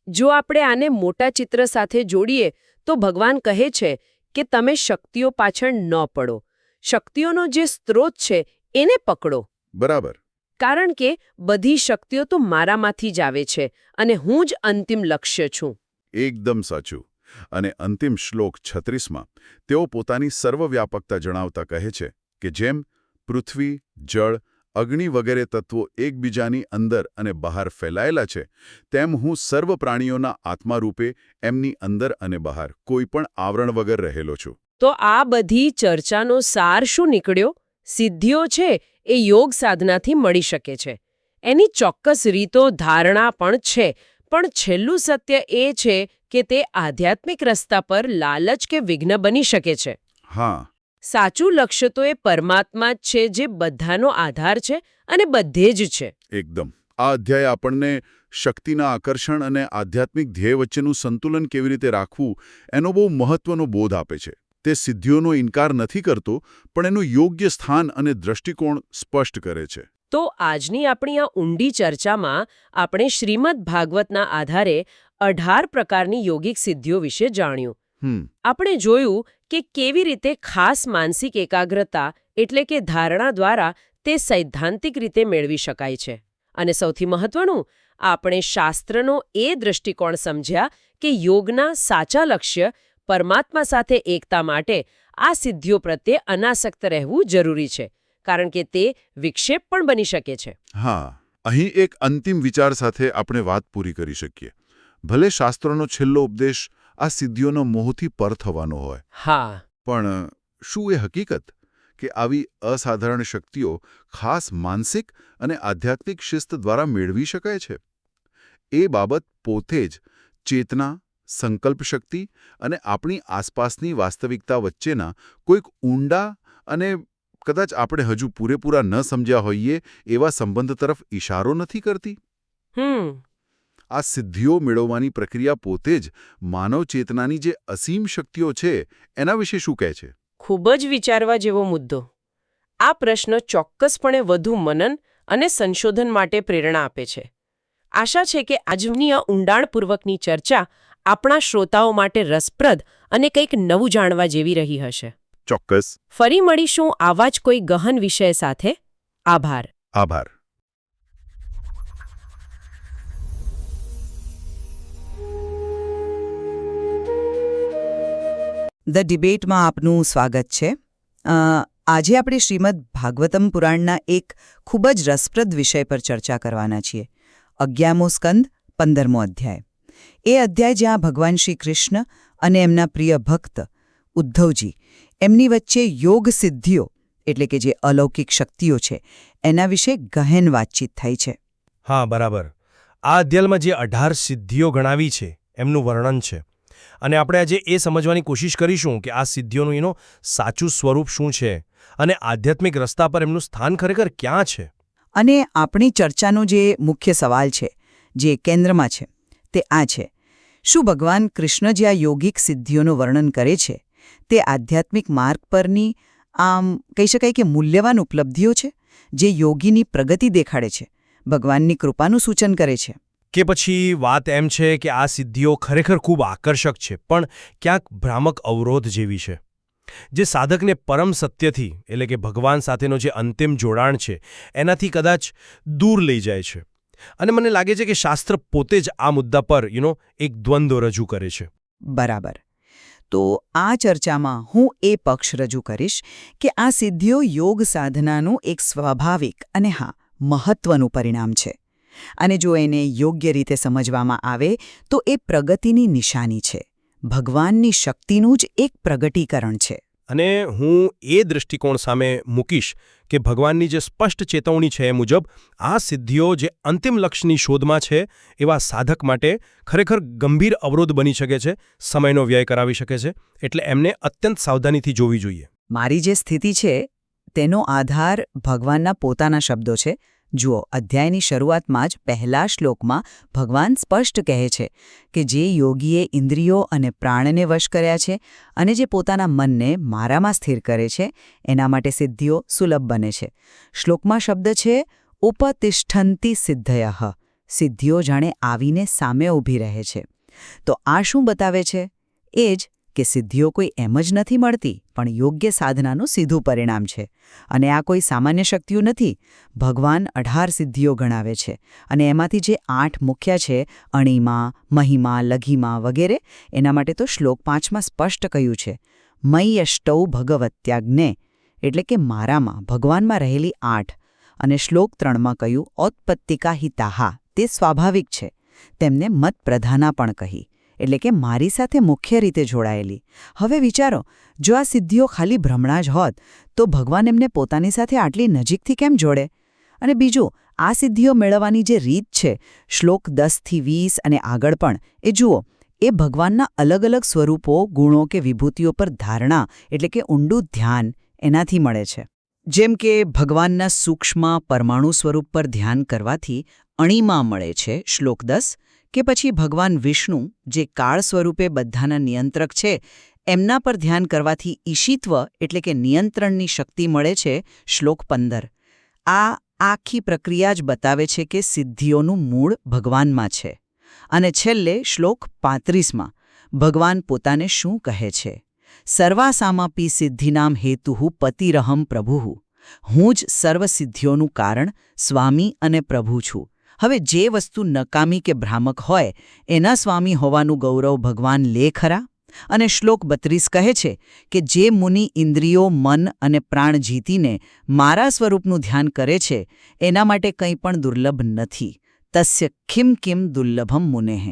જો આપણે આને મોટા ચિત્ર સાથે જોડીએ તો ભગવાન કહે છે કે તમે શક્તિઓ પાછળ ન પડો. શક્તિઓનો જે સ્ત્રોત છે એને પકડો. બરાબર. કારણ કે બધી શક્તિઓ તો મારામાંથી જ આવે છે અને હું જ અંતિમ લક્ષ્ય છું. એકદમ સાચું. અને અંતિમ શ્લોક 36માં તેઓ પોતાની સર્વવ્યાપકતા જણાવતા કહે છે કે જેમ પૃથ્વી, જળ, અગ્નિ વગેરે તત્વો એકબીજાની અંદર અને બહાર ફેલાયેલા છે, તેમ હું સર્વ પ્રાણીઓના આત્મા રૂપે એમની અંદર અને બહાર કોઈ પણ આવરણ વગર રહેલો છું. તો આ બધી ચર્ચાનો સાર શું નીકળ્યો? સિદ્ધિઓ છે એ યોગ સાધનાથી મળી શકે છે. એની ચોક્કસ રીતો, ધારણા પણ છે, પણ છેલ્લું સત્ય એ છે કે તે આધ્યાત્મિક રસ્તા પર લાલચ કે વિઘ્ન બની શકે છે. હા. સાચું લક્ષ્ય તો એ પરમાત્મા જ છે, જે બધાનો આધાર છે અને બધે જ છે. એકદમ. આ અધ્યાય આપણને શક્તિના આકર્ષણ અને આધ્યાત્મિક ધ્યેય વચ્ચેનું સંતુલન કેવી રીતે રાખવું એનો બહુ મહત્વનો બોધ આપે છે. તે સિદ્ધિઓનો ઇનકાર નથી કરતો, પણ એનું યોગ્ય સ્થાન અને દ્રષ્ટિકોણ સ્પષ્ટ કરે છે. તો આજની આપણી આ ઊંડી ચર્ચામાં આપણે શ્રીમદ ભાગવતના આધારે 18 પ્રકારની યોગિક સિદ્ધિઓ વિશે જાણ્યું. આપણે જોયું કે કેવી રીતે ખાસ માનસિક એકાગ્રતા એટલે કે ધારણા દ્વારા તે સૈદ્ધાંતિક રીતે મેળવી શકાય છે. અને સૌથી મહત્વનું, આપણે શાસ્ત્રનો એ દૃષ્ટિકોણ સમજ્યા કે યોગના સાચા લક્ષ્ય પરમાત્મા સાથે એકતા માટે આ સિદ્ધિઓ પ્રત્યે અનાસક્ત રહેવું જરૂરી છે, કારણ કે તે વિક્ષેપ પણ બની શકે છે. હા. અહીં એક અંતિમ વિચાર સાથે આપણે વાત પૂરી કરી શકીએ. ભલે શાસ્ત્રોનો છેલ્લો ઉપદેશ આ સિદ્ધિઓનો મોહથી પર થવાનો હોય. હા. પણ શું એ હકીકત કે આવી અસાધારણ શક્તિઓ ખાસ માનસિક અને આધ્યાત્મિક શિસ્ત દ્વારા મેળવી શકાય છે? એ બાબત પોતે જ ચેતના, સંકલ્પ શક્તિ અને આપણી આસપાસની વાસ્તવિકતા વચ્ચેના કોઈક ઊંડા અને કદાચ આપણે હજુ પૂરેપૂરા ન સમજ્યા હોઈએ એવા સંબંધ તરફ ઇશારો નથી કરતી? આ સિદ્ધિઓ મેળવવાની પ્રક્રિયા પોતે જ માનવ ચેતનાની જે અસીમ શક્તિઓ છે એના વિશે શું કહે છે? ખૂબ જ વિચારવા જેવો મુદ્દો. આ પ્રશ્ન ચોક્કસપણે વધુ મનન અને સંશોધન માટે પ્રેરણા આપે છે. આશા છે કે આજની આ ઊંડાણપૂર્વકની ચર્ચા આપણા શ્રોતાઓ માટે રસપ્રદ અને કંઈક નવું જાણવા જેવી રહી હશે. ચોક્કસ. ફરી મળીશું આવા જ કોઈ ગહન વિષય સાથે. આભાર. આભાર. ધ ડિબેટમાં આપનું સ્વાગત છે. આજે આપણે શ્રીમદ ભાગવતમ પુરાણના એક ખૂબ જ રસપ્રદ વિષય પર ચર્ચા કરવાના છીએ. 11મો સ્કંદ 15મો અધ્યાય. એ અધ્યાય જ્યાં ભગવાન શ્રી કૃષ્ણ અને એમના પ્રિય ભક્ત ઉદ્ધવજી એમની વચ્ચે યોગ સિદ્ધિઓ એટલે કે જે અલૌકિક શક્તિઓ છે એના વિશે ગહેન વાતચીત થઈ છે. હા, બરાબર. આ અધ્યાયમાં જે 18 સિદ્ધિઓ ગણાવી છે એમનું વર્ણન છે. અને આપણે આજે એ સમજવાની કોશિશ કરીશું કે આ સિદ્ધિઓનું એનું સાચું સ્વરૂપ શું છે અને આધ્યાત્મિક રસ્તા પર એમનું સ્થાન ખરેખર ક્યાં છે. અને આપણી ચર્ચાનો જે મુખ્ય સવાલ છે, જે કેન્દ્રમાં છે, તે આ છે: શું ભગવાન કૃષ્ણ જે આ યોગિક સિદ્ધિઓનું વર્ણન કરે છે તે આધ્યાત્મિક માર્ગ પરની કહી શકાય કે મૂલ્યવાન ઉપલબ્ધિઓ છે, જે યોગીની પ્રગતિ દેખાડે છે, ભગવાનની કૃપાનું સૂચન કરે છે? કે પછી વાત એમ છે કે આ સિદ્ધિઓ ખરેખર ખૂબ આકર્ષક છે પણ ક્યાંક ભ્રામક અવરોધ જેવી છે, જે સાધકને પરમ સત્યથી એટલે કે ભગવાન સાથેનો જે અંતિમ જોડાણ છે એનાથી કદાચ દૂર લઈ જાય છે. અને મને લાગે છે કે શાસ્ત્ર પોતે જ આ મુદ્દા પર એક દ્વંદ્વ રજૂ કરે છે. બરાબર. તો આ ચર્ચામાં હું એ પક્ષ રજૂ કરીશ કે આ સિદ્ધિઓ યોગ સાધનાનું એક સ્વાભાવિક અને મહત્વનું પરિણામ છે. અને જો એને યોગ્ય રીતે સમજવામાં આવે તો એ પ્રગતિની નિશાની છે, ભગવાનની શક્તિનું જ એક પ્રગટીકરણ છે. અને હું એ દૃષ્ટિકોણ સામે મૂકીશ કે ભગવાનની જે સ્પષ્ટ ચેતવણી છે એ મુજબ આ સિદ્ધિઓ જે અંતિમ લક્ષ્યની શોધમાં છે એવા સાધક માટે ખરેખર ગંભીર અવરોધ બની શકે છે, સમયનો વ્યય કરાવી શકે છે. એટલે એમને અત્યંત સાવધાનીથી જોવી જોઈએ. મારી જે સ્થિતિ છે તેનો આધાર ભગવાનના પોતાના શબ્દો છે. જુઓ, અધ્યાયની શરૂઆતમાં જ પહેલા શ્લોકમાં ભગવાન સ્પષ્ટ કહે છે કે જે યોગીએ ઇન્દ્રિયો અને પ્રાણને વશ કર્યા છે અને જે પોતાના મનને મારામાં સ્થિર કરે છે એના માટે સિદ્ધિઓ સુલભ બને છે. શ્લોકમાં શબ્દ છે ઉપતિષ્ઠન્તિ સિદ્ધયઃ. સિદ્ધિઓ જાણે આવીને સામે ઊભી રહે છે. તો આ શું બતાવે છે? એ જ કે સિદ્ધિઓ કોઈ એમ જ નથી મળતી, પણ યોગ્ય સાધનાનું સીધું પરિણામ છે. અને આ કોઈ સામાન્ય શક્તિઓ નથી. ભગવાન 18 સિદ્ધિઓ ગણાવે છે અને એમાંથી જે 8 મુખ્ય છે, અણિમા, મહિમા, લઘિમા વગેરે, એના માટે તો શ્લોક 5માં સ્પષ્ટ કહ્યું છે મયી અષ્ટૌ ભગવત્યાજ્ઞે, એટલે કે મારામાં, ભગવાનમાં રહેલી 8. અને શ્લોક 3માં કહ્યું ઔત્પત્તિકા હિતાહા, તે સ્વાભાવિક છે. તેમને મત પ્રધાના પણ કહી, એટલે કે મારી સાથે મુખ્ય રીતે જોડાયેલી. હવે વિચારો, જો આ સિદ્ધિઓ ખાલી ભ્રમણા જ હોત તો ભગવાન એમને પોતાની સાથે આટલી નજીકથી કેમ જોડે? અને બીજું, આ સિદ્ધિઓ મેળવવાની જે રીત છે, શ્લોક 10થી 20 અને આગળ પણ, એ જુઓ, એ ભગવાનના અલગ અલગ સ્વરૂપો, ગુણો કે વિભૂતિઓ પર ધારણા એટલે કે ઊંડું ધ્યાન એનાથી મળે છે. જેમ કે ભગવાનના સૂક્ષ્મ પરમાણુ સ્વરૂપ પર ધ્યાન કરવાથી અણિમા મળે છે, શ્લોક 10, કે પછી ભગવાન વિષ્ણુ જે કાળ સ્વરૂપે બધાના નિયંત્રક છે એમના પર ધ્યાન કરવાથી ઈશિત્વ એટલે કે નિયંત્રણની શક્તિ મળે છે, શ્લોક 15. આ આખી પ્રક્રિયા જ બતાવે છે કે સિદ્ધિઓનું મૂળ ભગવાનમાં છે. અને છેલ્લે શ્લોક 35માં ભગવાન પોતાને શું કહે છે? સર્વાસામાપી સિદ્ધિનામ હેતુઃ પતિરહમ પ્રભુઃ. હું જ સર્વ સિદ્ધિઓનું કારણ, સ્વામી અને પ્રભુ છું. હવે જે વસ્તુ નકામી કે ભ્રામક હોય એના સ્વામી હોવાનું ગૌરવ ભગવાન લે ખરા? અને શ્લોક 32 કહે છે કે જે મુનિ ઇન્દ્રિયો, મન અને પ્રાણ જીતીને મારા સ્વરૂપનું ધ્યાન કરે છે એના માટે કંઈ પણ દુર્લભ નથી. તસ્ય કિમ કિમ દુર્લભમ મુનેઃ.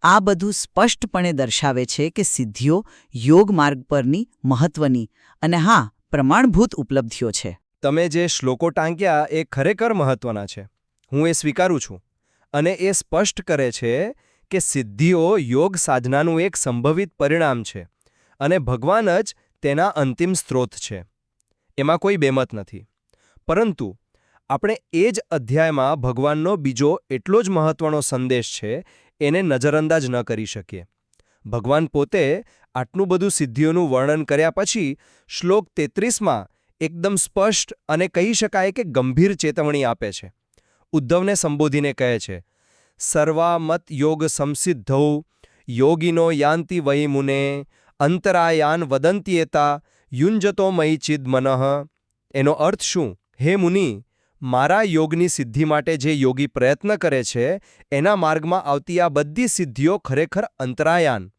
આ બધું સ્પષ્ટપણે દર્શાવે છે કે સિદ્ધિઓ યોગ માર્ગ પરની મહત્વની અને પ્રમાણભૂત ઉપલબ્ધિઓ છે. તમે જે શ્લોકો ટાંક્યા એ ખરેખર મહત્વના છે, હું એ સ્વીકારું છું. અને એ સ્પષ્ટ કરે છે કે સિદ્ધિઓ યોગ સાધનાનું એક સંભવિત પરિણામ છે અને ભગવાન જ તેના અંતિમ સ્ત્રોત છે. એમાં કોઈ બેમત નથી. પરંતુ આપણે એ જ અધ્યાયમાં ભગવાનનો બીજો એટલો જ મહત્વનો સંદેશ છે એને નજરઅંદાજ ન કરી શકીએ. ભગવાન પોતે આટલું બધું સિદ્ધિઓનું વર્ણન કર્યા પછી શ્લોક 33માં એકદમ સ્પષ્ટ અને કહી શકાય કે ગંભીર ચેતવણી આપે છે. ઉદ્ધવને સંબોધીને કહે છે, સર્વામત યોગ સંસિદ્ધૌ યોગિનો યાન્તિ વૈ મુને અંતરાયાન વદંત્યેતા યુંજતો મયી ચિદ મનઃ. એનો અર્થ શું? હે મુનિ, મારા યોગની સિદ્ધિ માટે જે યોગી પ્રયત્ન કરે છે એના માર્ગમાં આવતી આ બધી સિદ્ધિઓ ખરેખર અંતરાયાન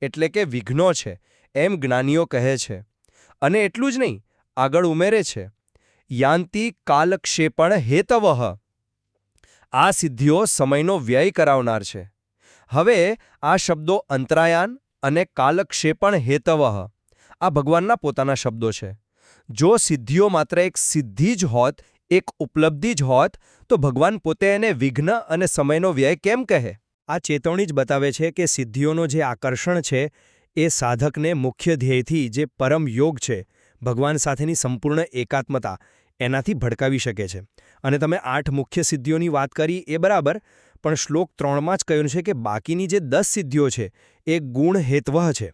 એટલે કે વિઘ્નો છે, એમ જ્ઞાનીઓ કહે છે. અને એટલું જ નહીં, આગળ ઉમેરે છે, યાન્તિ કાલક્ષેપણ હેતવઃ. આ સિદ્ધિઓ સમયનો વ્યય કરાવનાર છે. હવે આ શબ્દો અંતરાયાન અને કાલક્ષેપણ હેતવઃ આ ભગવાનના પોતાના શબ્દો છે. જો સિદ્ધિઓ માત્ર એક સિદ્ધિ જ હોત, એક ઉપલબ્ધિ જ હોત, તો ભગવાન પોતે એને વિઘ્ન અને સમયનો વ્યય કેમ કહે? આ ચેતવણી જ બતાવે છે કે સિદ્ધિઓનો જે આકર્ષણ છે એ સાધકને મુખ્ય ધ્યેયથી જે પરમ યોગ છે, ભગવાન સાથેની સંપૂર્ણ એકાત્મતા, એનાથી ભડકાવી શકે છે. અને તમે 8 મુખ્ય સિદ્ધિઓની વાત કરી એ બરાબર, પણ શ્લોક 3માં જ કહ્યું છે કે બાકીની જે 10 સિદ્ધિઓ છે એ ગુણ હેતવઃ છે.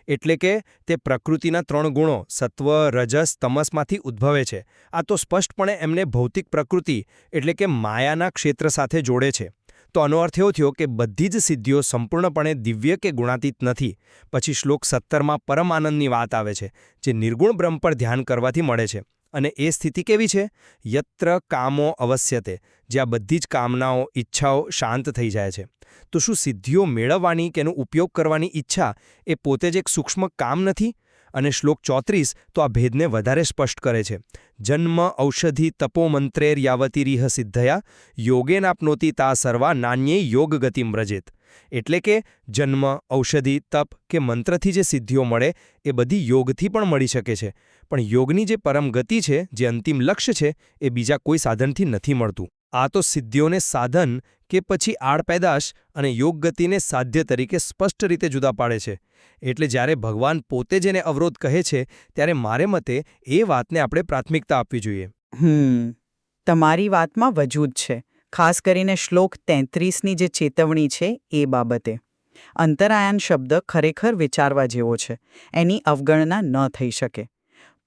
એટલે કે તે પ્રકૃતિના 3 ગુણો સત્વ, રજસ, તમસમાંથી ઉદ્ભવે છે. આ તો સ્પષ્ટપણે એમને ભૌતિક પ્રકૃતિ એટલે કે માયાના ક્ષેત્ર સાથે જોડે છે. તો આનો અર્થ એવો થયો કે બધી જ સિદ્ધિઓ સંપૂર્ણપણે દિવ્ય કે ગુણાતીત નથી. પછી શ્લોક 17માં પરમ આનંદની વાત આવે છે, જે નિર્ગુણ બ્રહ્મ પર ધ્યાન કરવાથી મળે છે. અને એ સ્થિતિ કેવી છે? યત્ર કામો અવશ્યતે, જ્યાં બધી જ કામનાઓ, ઈચ્છાઓ શાંત થઈ જાય છે. તો શું સિદ્ધિઓ મેળવવાની કે એનો ઉપયોગ કરવાની ઈચ્છા એ પોતે જ એક સૂક્ષ્મ કામ નથી? અને શ્લોક 34 તો આ ભેદને વધારે સ્પષ્ટ કરે છે. જન્મ ઔષધિ તપો મંત્રેર યાવતીરિહ સિદ્ધયા યોગેનાપ્નોતિ તા સર્વા નાન્યે યોગ ગતિમ વ્રજેત. એટલે કે જન્મ, ઔષધિ, તપ કે મંત્રથી જે સિદ્ધિઓ મળે એ બધી યોગથી પણ મળી શકે છે. પણ યોગની જે પરમ ગતિ છે, જે અંતિમ લક્ષ્ય છે, એ બીજા કોઈ સાધનથી નથી મળતું. આ તો સિદ્ધિઓને સાધન કે પછી આડપેદાશ અને યોગ ગતિને સાધ્ય તરીકે સ્પષ્ટ રીતે જુદા પાડે છે. એટલે જ્યારે ભગવાન પોતે જેને અવરોધ કહે છે, ત્યારે મારે મતે એ વાતને આપણે પ્રાથમિકતા આપવી જોઈએ. તમારી વાતમાં વજૂદ છે, ખાસ કરીને શ્લોક 33ની જે ચેતવણી છે એ બાબતે. અંતરાયન શબ્દ ખરેખર વિચારવા જેવો છે, એની અવગણના ન થઈ શકે.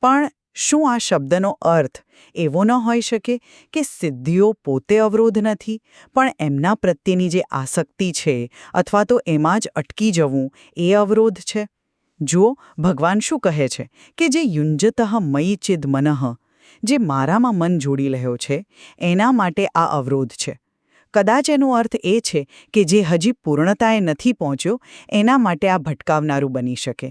પણ શું આ શબ્દનો અર્થ એવો ન હોઈ શકે કે સિદ્ધિઓ પોતે અવરોધ નથી, પણ એમના પ્રત્યેની જે આસક્તિ છે અથવા તો એમાં જ અટકી જવું એ અવરોધ છે? જુઓ, ભગવાન શું કહે છે કે જે યુંજતઃ મયી ચિદ મનઃ, જે મારામાં મન જોડી રહ્યો છે, એના માટે આ અવરોધ છે. કદાચ એનો અર્થ એ છે કે જે હજી પૂર્ણતાએ નથી પહોંચ્યો એના માટે આ ભટકાવનારું બની શકે.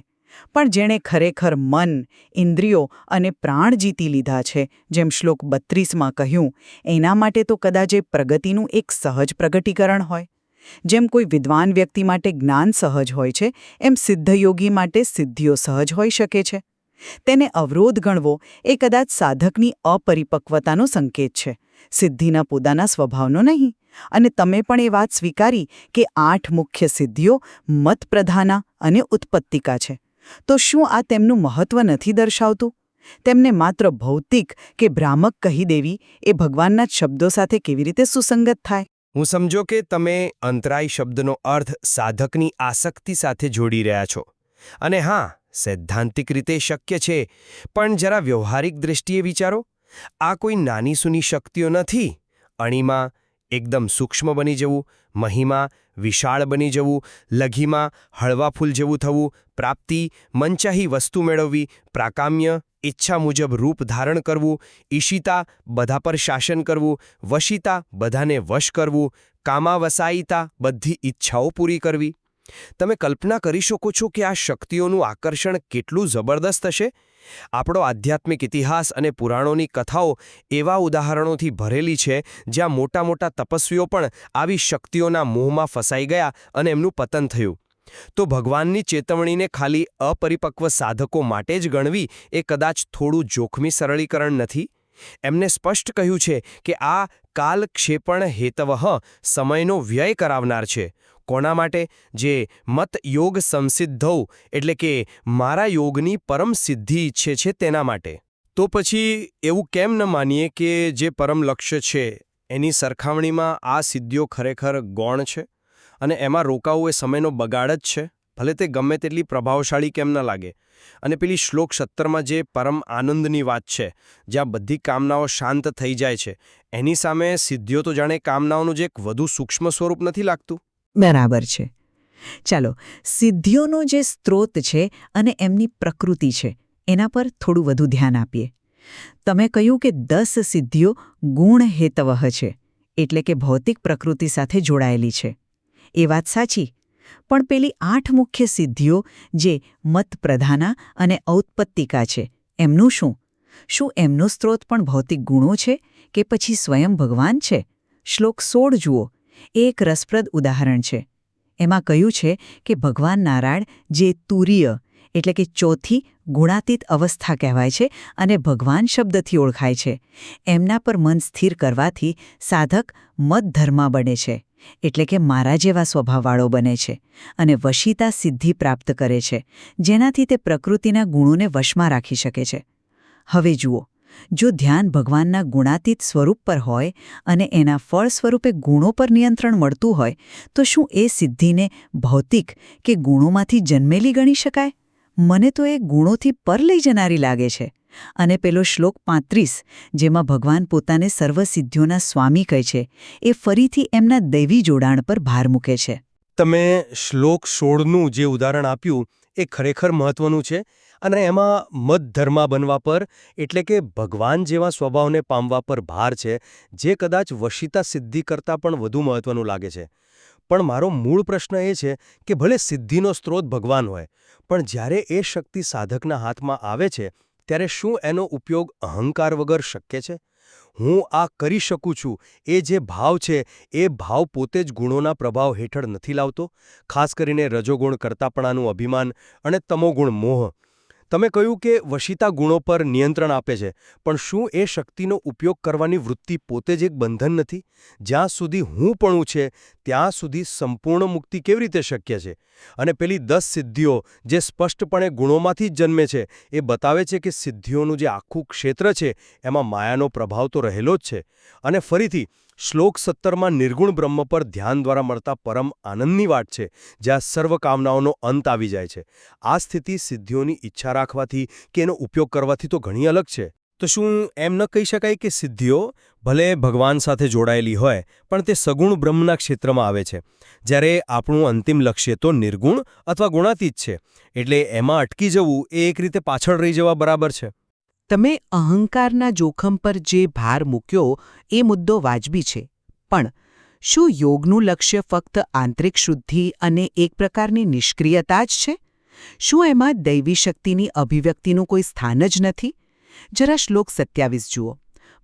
પણ જેણે ખરેખર મન, ઇન્દ્રિયો અને પ્રાણ જીતી લીધા છે, જેમ શ્લોક 32માં કહ્યું, એના માટે તો કદાચ એ પ્રગતિનું એક સહજ પ્રગટીકરણ હોય. જેમ કોઈ વિદ્વાન વ્યક્તિ માટે જ્ઞાન સહજ હોય છે, એમ સિદ્ધયોગી માટે સિદ્ધિઓ સહજ હોઈ શકે છે. તેને અવરોધ ગણવો એ કદાચ સાધકની અપરિપક્વતાનો સંકેત છે, સિદ્ધિના પોતાના સ્વભાવનો નહીં. અને તમે પણ એ વાત સ્વીકારી કે 8 મુખ્ય સિદ્ધિઓ મતપ્રધાના અને ઉત્પત્તિકા છે. તો શું આ તેમનું મહત્વ નથી દર્શાવતું? તેમને માત્ર ભૌતિક કે ભ્રામક કહી દેવી એ ભગવાનના જ શબ્દો સાથે કેવી રીતે સુસંગત થાય? હું સમજો કે તમે અંતરાય શબ્દનો અર્થ સાધકની આસક્તિ સાથે જોડી રહ્યા છો. અને હા, સૈદ્ધાંતિક રીતે શક્ય છે, પણ જરા વ્યવહારિક દૃષ્ટિએ વિચારો. આ કોઈ નાની સૂની શક્તિઓ નથી. અણીમાં એકદમ સૂક્ષ્મ બની જવું, મહીમાં વિશાળ બની જવું, લઘીમાં હળવા ફૂલ જેવું થવું, પ્રાપ્તિ, મનચાહી વસ્તુ મેળવવી, પ્રાકામ્ય, ઈચ્છા મુજબ રૂપ ધારણ કરવું, ઈશિતા, બધા પર શાસન કરવું, વશિતા, બધાને વશ કરવું, કામાવસાયિતા, બધી ઈચ્છાઓ પૂરી કરવી. તમે કલ્પના કરી શકો છો કે આ શક્તિઓનું આકર્ષણ કેટલું જબરદસ્ત હશે? આપણો આધ્યાત્મિક ઇતિહાસ અને પુરાણોની કથાઓ એવા ઉદાહરણોથી ભરેલી છે જ્યાં મોટા મોટા તપસ્વીઓ પણ આવી શક્તિઓના મોહમાં ફસાઈ ગયા અને એમનું પતન થયું. તો ભગવાનની ચેતવણીને ખાલી અપરિપક્વ સાધકો માટે જ ગણવી એ કદાચ થોડું જોખમી સરળીકરણ નથી? એમને સ્પષ્ટ કહ્યું છે કે આ કાલક્ષેપણ હેતવઃ સમયનો વ્યય કરાવનાર છે. કોના માટે? જે મત યોગ સંસિદ્ધૌ એટલે કે મારા યોગની પરમ સિદ્ધિ ઈચ્છે છે તેના માટે. તો પછી એવું કેમ ન માનીએ કે જે પરમ લક્ષ્ય છે એની સરખામણીમાં આ સિદ્ધિઓ ખરેખર ગૌણ છે અને એમાં રોકાવું એ સમયનો બગાડ જ છે? ભલે તે ગમે તેટલી પ્રભાવશાળી કેમ ન લાગે. અને પેલી શ્લોક 17માં જે પરમ આનંદની વાત છે, જ્યાં બધી કામનાઓ શાંત થઈ જાય છે, એની સામે સિદ્ધિઓ તો જાણે કામનાઓનું જે એક વધુ સૂક્ષ્મ સ્વરૂપ નથી લાગતું? બરાબર છે. ચાલો, સિદ્ધિઓનો જે સ્ત્રોત છે અને એમની પ્રકૃતિ છે એના પર થોડું વધુ ધ્યાન આપીએ. તમે કહ્યું કે 10 સિદ્ધિઓ ગુણ હેતવહ છે, એટલે કે ભૌતિક પ્રકૃતિ સાથે જોડાયેલી છે. એ વાત સાચી, પણ પેલી 8 મુખ્ય સિદ્ધિઓ જે મતપ્રધાના અને ઔત્પત્તિકા છે, એમનું શું? શું એમનો સ્ત્રોત પણ ભૌતિક ગુણો છે કે પછી સ્વયં ભગવાન છે? શ્લોક 16 જુઓ, એ એક રસપ્રદ ઉદાહરણ છે. એમાં કહ્યું છે કે ભગવાન નારાયણ, જે તુરીય એટલે કે ચોથી ગુણાતીત અવસ્થા કહેવાય છે અને ભગવાન શબ્દથી ઓળખાય છે, એમના પર મન સ્થિર કરવાથી સાધક મતધર્મા બને છે, એટલે કે મારા જેવા સ્વભાવવાળો બને છે અને વશિતા સિદ્ધિ પ્રાપ્ત કરે છે, જેનાથી તે પ્રકૃતિના ગુણોને વશમાં રાખી શકે છે. હવે જુઓ, જો ધ્યાન ભગવાનના ગુણાતીત સ્વરૂપ પર હોય અને એના ફળ સ્વરૂપે ગુણો પર નિયંત્રણ મળતું હોય, તો શું એ સિદ્ધિને ભૌતિક કે ગુણોમાંથી જન્મેલી ગણી શકાય? મને તો એ ગુણોથી પર લઈ જનારી લાગે છે. અને પેલો શ્લોક 35, જેમાં ભગવાન પોતાને સર્વ સિદ્ધિઓના સ્વામી કહે છે, એ ફરીથી એમના દૈવી જોડાણ પર ભાર મૂકે છે. તમે શ્લોક 16નું જે ઉદાહરણ આપ્યું એ ખરેખર મહત્વનું છે. અને એમાં મતધર્મા બનવા પર, એટલે કે ભગવાન જેવા સ્વભાવને પામવા પર ભાર છે, જે કદાચ વશિતા સિદ્ધિ કરતાં પણ વધુ મહત્વનું લાગે છે. પણ મારો મૂળ પ્રશ્ન એ છે કે ભલે સિદ્ધિનો સ્ત્રોત ભગવાન હોય, પણ જ્યારે એ શક્તિ સાધકના હાથમાં આવે છે, ત્યારે શું એનો ઉપયોગ અહંકાર વગર શક્ય છે? હું આ કરી શકું છું એ જે ભાવ છે, એ ભાવ પોતે જ ગુણોના પ્રભાવ હેઠળ નથી લાવતો? ખાસ કરીને રજોગુણ કરતાપણાનું અભિમાન અને તમોગુણ મોહ. તમે કહ્યું કે વશિતા ગુણો પર નિયંત્રણ આપે છે, પણ શું એ શક્તિનો ઉપયોગ કરવાની વૃત્તિ પોતે જ એક બંધન નથી? જ્યાં સુધી હુંપણું છે ત્યાં સુધી સંપૂર્ણ મુક્તિ કેવી રીતે શક્ય છે? અને પેલી 10 સિદ્ધિઓ જે સ્પષ્ટપણે ગુણોમાંથી જ જન્મે છે, એ બતાવે છે કે સિદ્ધિઓનું જે આખું ક્ષેત્ર છે એમાં માયાનો પ્રભાવ તો રહેલો જ છે. અને ફરીથી શ્લોક 17માં નિર્ગુણ બ્રહ્મ પર ધ્યાન દ્વારા મળતા પરમ આનંદની વાત છે, જ્યાં સર્વ કામનાઓનો અંત આવી જાય છે. આ સ્થિતિ સિદ્ધિઓની ઈચ્છા રાખવાથી કે એનો ઉપયોગ કરવાથી તો ઘણી અલગ છે. તો શું એમ ન કહી શકાય કે સિદ્ધિઓ ભલે ભગવાન સાથે જોડાયેલી હોય, પણ તે સગુણ બ્રહ્મના ક્ષેત્રમાં આવે છે, જ્યારે આપણું અંતિમ લક્ષ્ય તો નિર્ગુણ અથવા ગુણાતીત છે? એટલે એમાં અટકી જવું એ એક રીતે પાછળ રહી જવા બરાબર છે. તમે અહંકારના જોખમ પર જે ભાર મૂક્યો એ મુદ્દો વાજબી છે, પણ શું યોગનું લક્ષ્ય ફક્ત આંતરિક શુદ્ધિ અને એક પ્રકારની નિષ્ક્રિયતા જ છે? શું એમાં દૈવી શક્તિની અભિવ્યક્તિનું કોઈ સ્થાન જ નથી? જરા શ્લોક 27 જુઓ.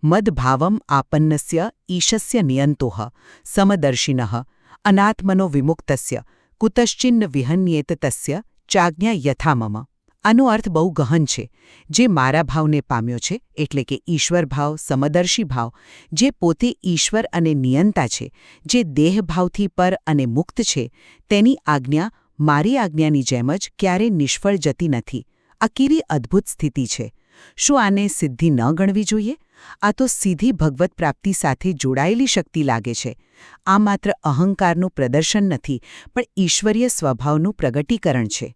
મદભાવમ આપન્નસ્ય ઈશસ્ય નિયંતોઃ સમદર્શિનઃ અનાત્મનો વિમુક્તસ્ય કુતશ્ચિન્ન વિહન્યેત તસ્ય ચાજ્ઞા યથા મમ. આનો અર્થ બહુ ગહન છે. જે મારા ભાવને પામ્યો છે, એટલે કે ઈશ્વર ભાવ, સમદર્શી ભાવ, જે પોતે ઈશ્વર અને નિયંતા છે, જે દેહભાવથી પર અને મુક્ત છે, તેની આજ્ઞા મારી આજ્ઞાની જેમ જ ક્યારે નિષ્ફળ જતી નથી. આ કેવી અદ્ભુત સ્થિતિ છે! શું આને સિદ્ધિ ન ગણવી જોઈએ? આ તો સીધી ભગવત પ્રાપ્તિ સાથે જોડાયેલી શક્તિ લાગે છે. આ માત્ર અહંકારનું પ્રદર્શન નથી, પણ ઈશ્વરીય સ્વભાવનું પ્રગટીકરણ છે.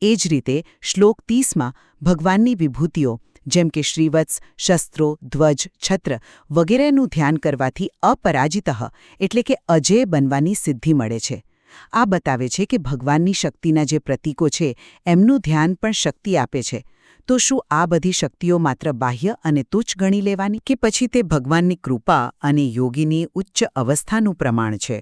એ જ રીતે શ્લોક 30માં ભગવાનની વિભૂતિઓ જેમ કે શ્રીવત્સ, શસ્ત્રો, ધ્વજ, છત્ર વગેરેનું ધ્યાન કરવાથી અપરાજિતઃ એટલે કે અજેય બનવાની સિદ્ધિ મળે છે. આ બતાવે છે કે ભગવાનની શક્તિના જે પ્રતીકો છે એમનું ધ્યાન પણ શક્તિ આપે છે. તો શું આ બધી શક્તિઓ માત્ર બાહ્ય અને તુચ્છ ગણી લેવાની, કે પછી તે ભગવાનની કૃપા અને યોગીની ઉચ્ચ અવસ્થાનું પ્રમાણ છે?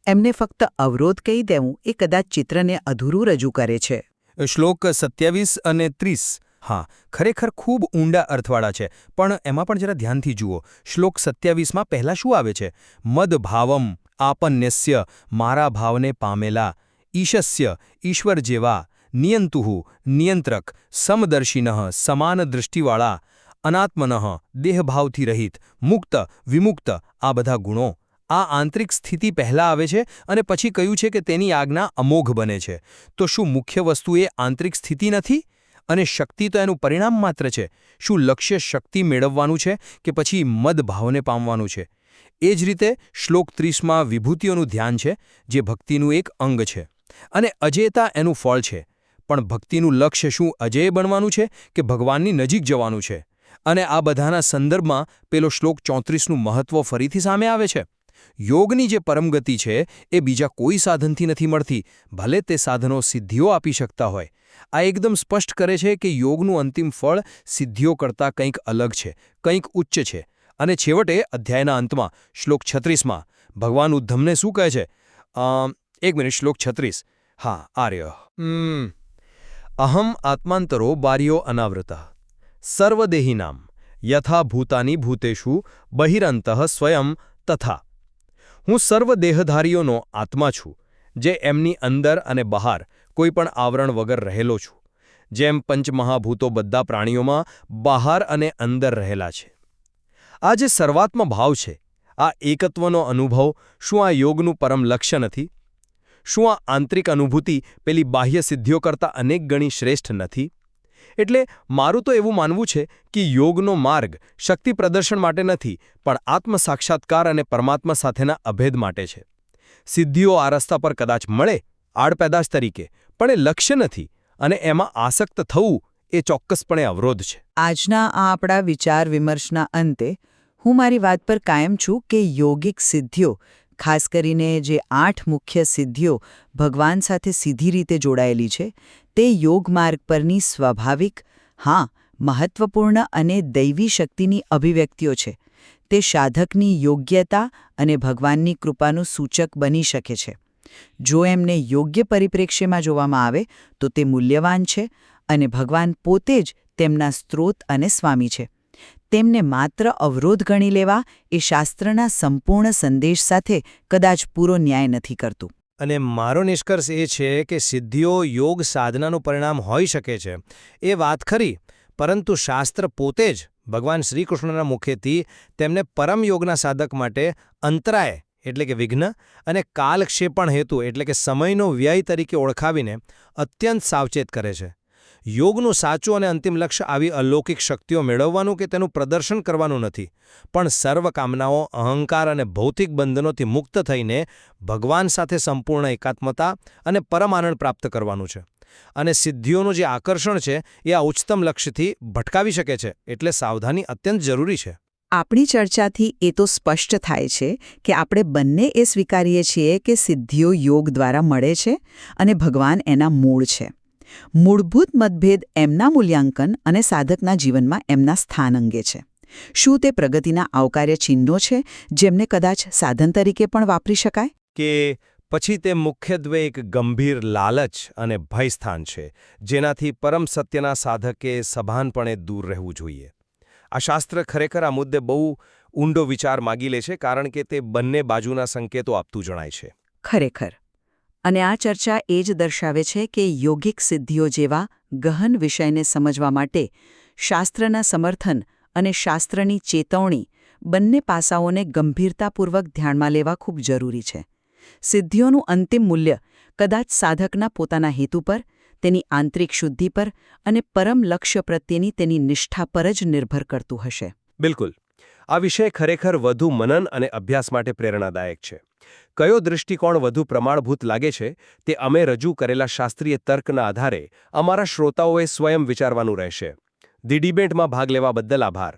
એમને ફક્ત અવરોધ કહી દેવું એ કદાચ ચિત્રને અધૂરું રજૂ કરે છે. શ્લોક 27 અને 30 હા, ખરેખર ખૂબ ઊંડા અર્થવાળા છે, પણ એમાં પણ જરા ધ્યાનથી જુઓ. શ્લોક 27માં પહેલાં શું આવે છે? મદભાવમ આપન્યસ્ય મારા ભાવને પામેલા, ઈશસ્ય ઈશ્વર જેવા, નિયંતુઃ નિયંત્રક, સમદર્શિનઃ સમાન દૃષ્ટિવાળા, અનાત્મનઃ દેહભાવથી રહિત, મુક્ત વિમુક્ત, આ બધા ગુણો. આ આંતરિક સ્થિતિ પહેલાં આવે છે અને પછી કહ્યું છે કે તેની આજ્ઞા અમોઘ બને છે. તો શું મુખ્ય વસ્તુ એ આંતરિક સ્થિતિ નથી? અને શક્તિ તો એનું પરિણામ માત્ર છે. શું લક્ષ્ય શક્તિ મેળવવાનું છે કે પછી મદભાવને પામવાનું છે? એ જ રીતે શ્લોક 30માં વિભૂતિઓનું ધ્યાન છે, જે ભક્તિનું એક અંગ છે. અને અજેયતા એનું ફળ છે. પણ ભક્તિનું લક્ષ્ય શું અજેય બનવાનું છે કે ભગવાનની નજીક જવાનું છે? અને આ બધાના સંદર્ભમાં પેલો શ્લોક 34નું મહત્વ ફરીથી સામે આવે છે. યોગની જે પરમગતિ છે એ બીજા કોઈ સાધનથી નથી મળતી, ભલે તે સાધનો સિદ્ધિઓ આપી શકતા હોય. આ એકદમ સ્પષ્ટ કરે છે કે યોગનું અંતિમ ફળ સિદ્ધિઓ કરતાં કંઈક અલગ છે, કંઈક ઉચ્ચ છે. અને છેવટે અધ્યાયના અંતમાં શ્લોક 36માં ભગવાન ઉદ્ધમને શું કહે છે? એક મિનિટ, શ્લોક 36. હા, આ રહ્યો. અહમ આત્માંતરો બાર્યો અનાવૃતઃ સર્વદેહિનામ યથા ભૂતાની ભૂતેષુ બહિરંતઃ સ્વયં તથા. હું સર્વદેહધારીઓનો આત્મા છું, જે એમની અંદર અને બહાર કોઈપણ આવરણ વગર રહેલો છું. જેમ પંચમહાભૂતો બધા પ્રાણીઓમાં બહાર અને અંદર રહેલા છે. આ જે સર્વાત્મ ભાવ છે, આ એકત્વનો અનુભવ, શું આ યોગનું પરમ લક્ષ્ય નથી? શું આ આંતરિક અનુભૂતિ પેલી બાહ્ય સિદ્ધિઓ કરતાં અનેક ગણી શ્રેષ્ઠ નથી? એટલે મારું તો એવું માનવું છે કે યોગનો માર્ગ શક્તિ પ્રદર્શન માટે નથી, પણ આત્મસાક્ષાત્કાર અને પરમાત્મા સાથેના અભેદ માટે છે. સિદ્ધિઓ આ રસ્તા પર કદાચ મળે આડપેદાશ તરીકે, પણ એ લક્ષ્ય નથી, અને એમાં આસક્ત થવું એ ચોક્કસપણે અવરોધ છે. આજના આ આપણા વિચાર વિમર્શના અંતે હું મારી વાત પર કાયમ છું કે યોગિક સિદ્ધિઓ, ખાસ કરીને જે 8 મુખ્ય સિદ્ધિઓ ભગવાન સાથે સીધી રીતે જોડાયેલી છે, તે યોગ માર્ગ પરની સ્વાભાવિક, હા, મહત્વપૂર્ણ અને દૈવી શક્તિની અભિવ્યક્તિઓ છે. તે સાધકની યોગ્યતા અને ભગવાનની કૃપાનું સૂચક બની શકે છે. જો એમને યોગ્ય પરિપ્રેક્ષ્યમાં જોવામાં આવે તો તે મૂલ્યવાન છે, અને ભગવાન પોતે જ તેમના સ્ત્રોત અને સ્વામી છે. તેમને માત્ર અવરોધ ગણી લેવા એ શાસ્ત્રના સંપૂર્ણ સંદેશ સાથે કદાચ પૂરો ન્યાય નથી કરતું. અને મારો નિષ્કર્ષ એ છે કે સિદ્ધિઓ યોગ સાધનાનું પરિણામ હોઈ શકે છે, એ વાત ખરી, પરંતુ શાસ્ત્ર પોતે જ ભગવાન શ્રીકૃષ્ણના મુખેથી તેમને પરમ યોગના સાધક માટે અંતરાય એટલે કે વિઘ્ન અને કાલક્ષેપણ હેતુ એટલે કે સમયનો વ્યય તરીકે ઓળખાવીને અત્યંત સાવચેત કરે છે. યોગનું સાચું અને અંતિમ લક્ષ્ય આવી અલૌકિક શક્તિઓ મેળવવાનું કે તેનું પ્રદર્શન કરવાનું નથી, પણ સર્વ કામનાઓ, અહંકાર અને ભૌતિક બંધનોથી મુક્ત થઈને ભગવાન સાથે સંપૂર્ણ એકાત્મતા અને પરમ આનંદ પ્રાપ્ત કરવાનું છે. અને સિદ્ધિઓનું જે આકર્ષણ છે એ આ ઉચ્ચતમ લક્ષ્યથી ભટકાવી શકે છે, એટલે સાવધાની અત્યંત જરૂરી છે. આપણી ચર્ચાથી એ તો સ્પષ્ટ થાય છે કે આપણે બંને એ સ્વીકારીએ છીએ કે સિદ્ધિઓ યોગ દ્વારા મળે છે અને ભગવાન એના મૂળ છે. મૂળભૂત મતભેદ એમના મૂલ્યાંકન અને સાધકના જીવનમાં એમના સ્થાન અંગે છે. શું તે પ્રગતિના આવકાર્ય ચિહ્નો છે જેમને કદાચ સાધન તરીકે પણ વાપરી શકાય? કે પછી તે મુખ્યત્વે એક ગંભીર લાલચ અને ભયસ્થાન છે, જેનાથી પરમ સત્યના સાધકે સભાનપણે દૂર રહેવું જોઈએ. આ શાસ્ત્ર ખરેખર આ મુદ્દે બહુ ઊંડો વિચાર માગી લે છે, કારણ કે તે બંને બાજુના સંકેતો આપતું જણાય છે. ખરેખર. અને આ ચર્ચા એ જ દર્શાવે છે કે યોગિક સિદ્ધિઓ જેવા ગહન વિષયને સમજવા માટે શાસ્ત્રના સમર્થન અને શાસ્ત્રની ચેતવણી બંને પાસાઓને ગંભીરતાપૂર્વક ધ્યાનમાં લેવા ખૂબ જરૂરી છે. સિદ્ધિઓનું અંતિમ મૂલ્ય કદાચ સાધકના પોતાના હેતુ પર, તેની આંતરિક શુદ્ધિ પર અને પરમ લક્ષ્ય પ્રત્યેની તેની નિષ્ઠા પર જ નિર્ભર કરતું હશે. બિલકુલ. આ વિષય ખરેખર વધુ મનન અને અભ્યાસ માટે પ્રેરણાદાયક છે. કયો દૃષ્ટિકોણ વધુ પ્રમાણભૂત લાગે છે તે અમે રજૂ કરેલા શાસ્ત્રીય તર્કના આધારે અમારા શ્રોતાઓએ સ્વયં વિચારવાનું રહેશે. ધી ડિબેટમાં ભાગ લેવા બદલ આભાર.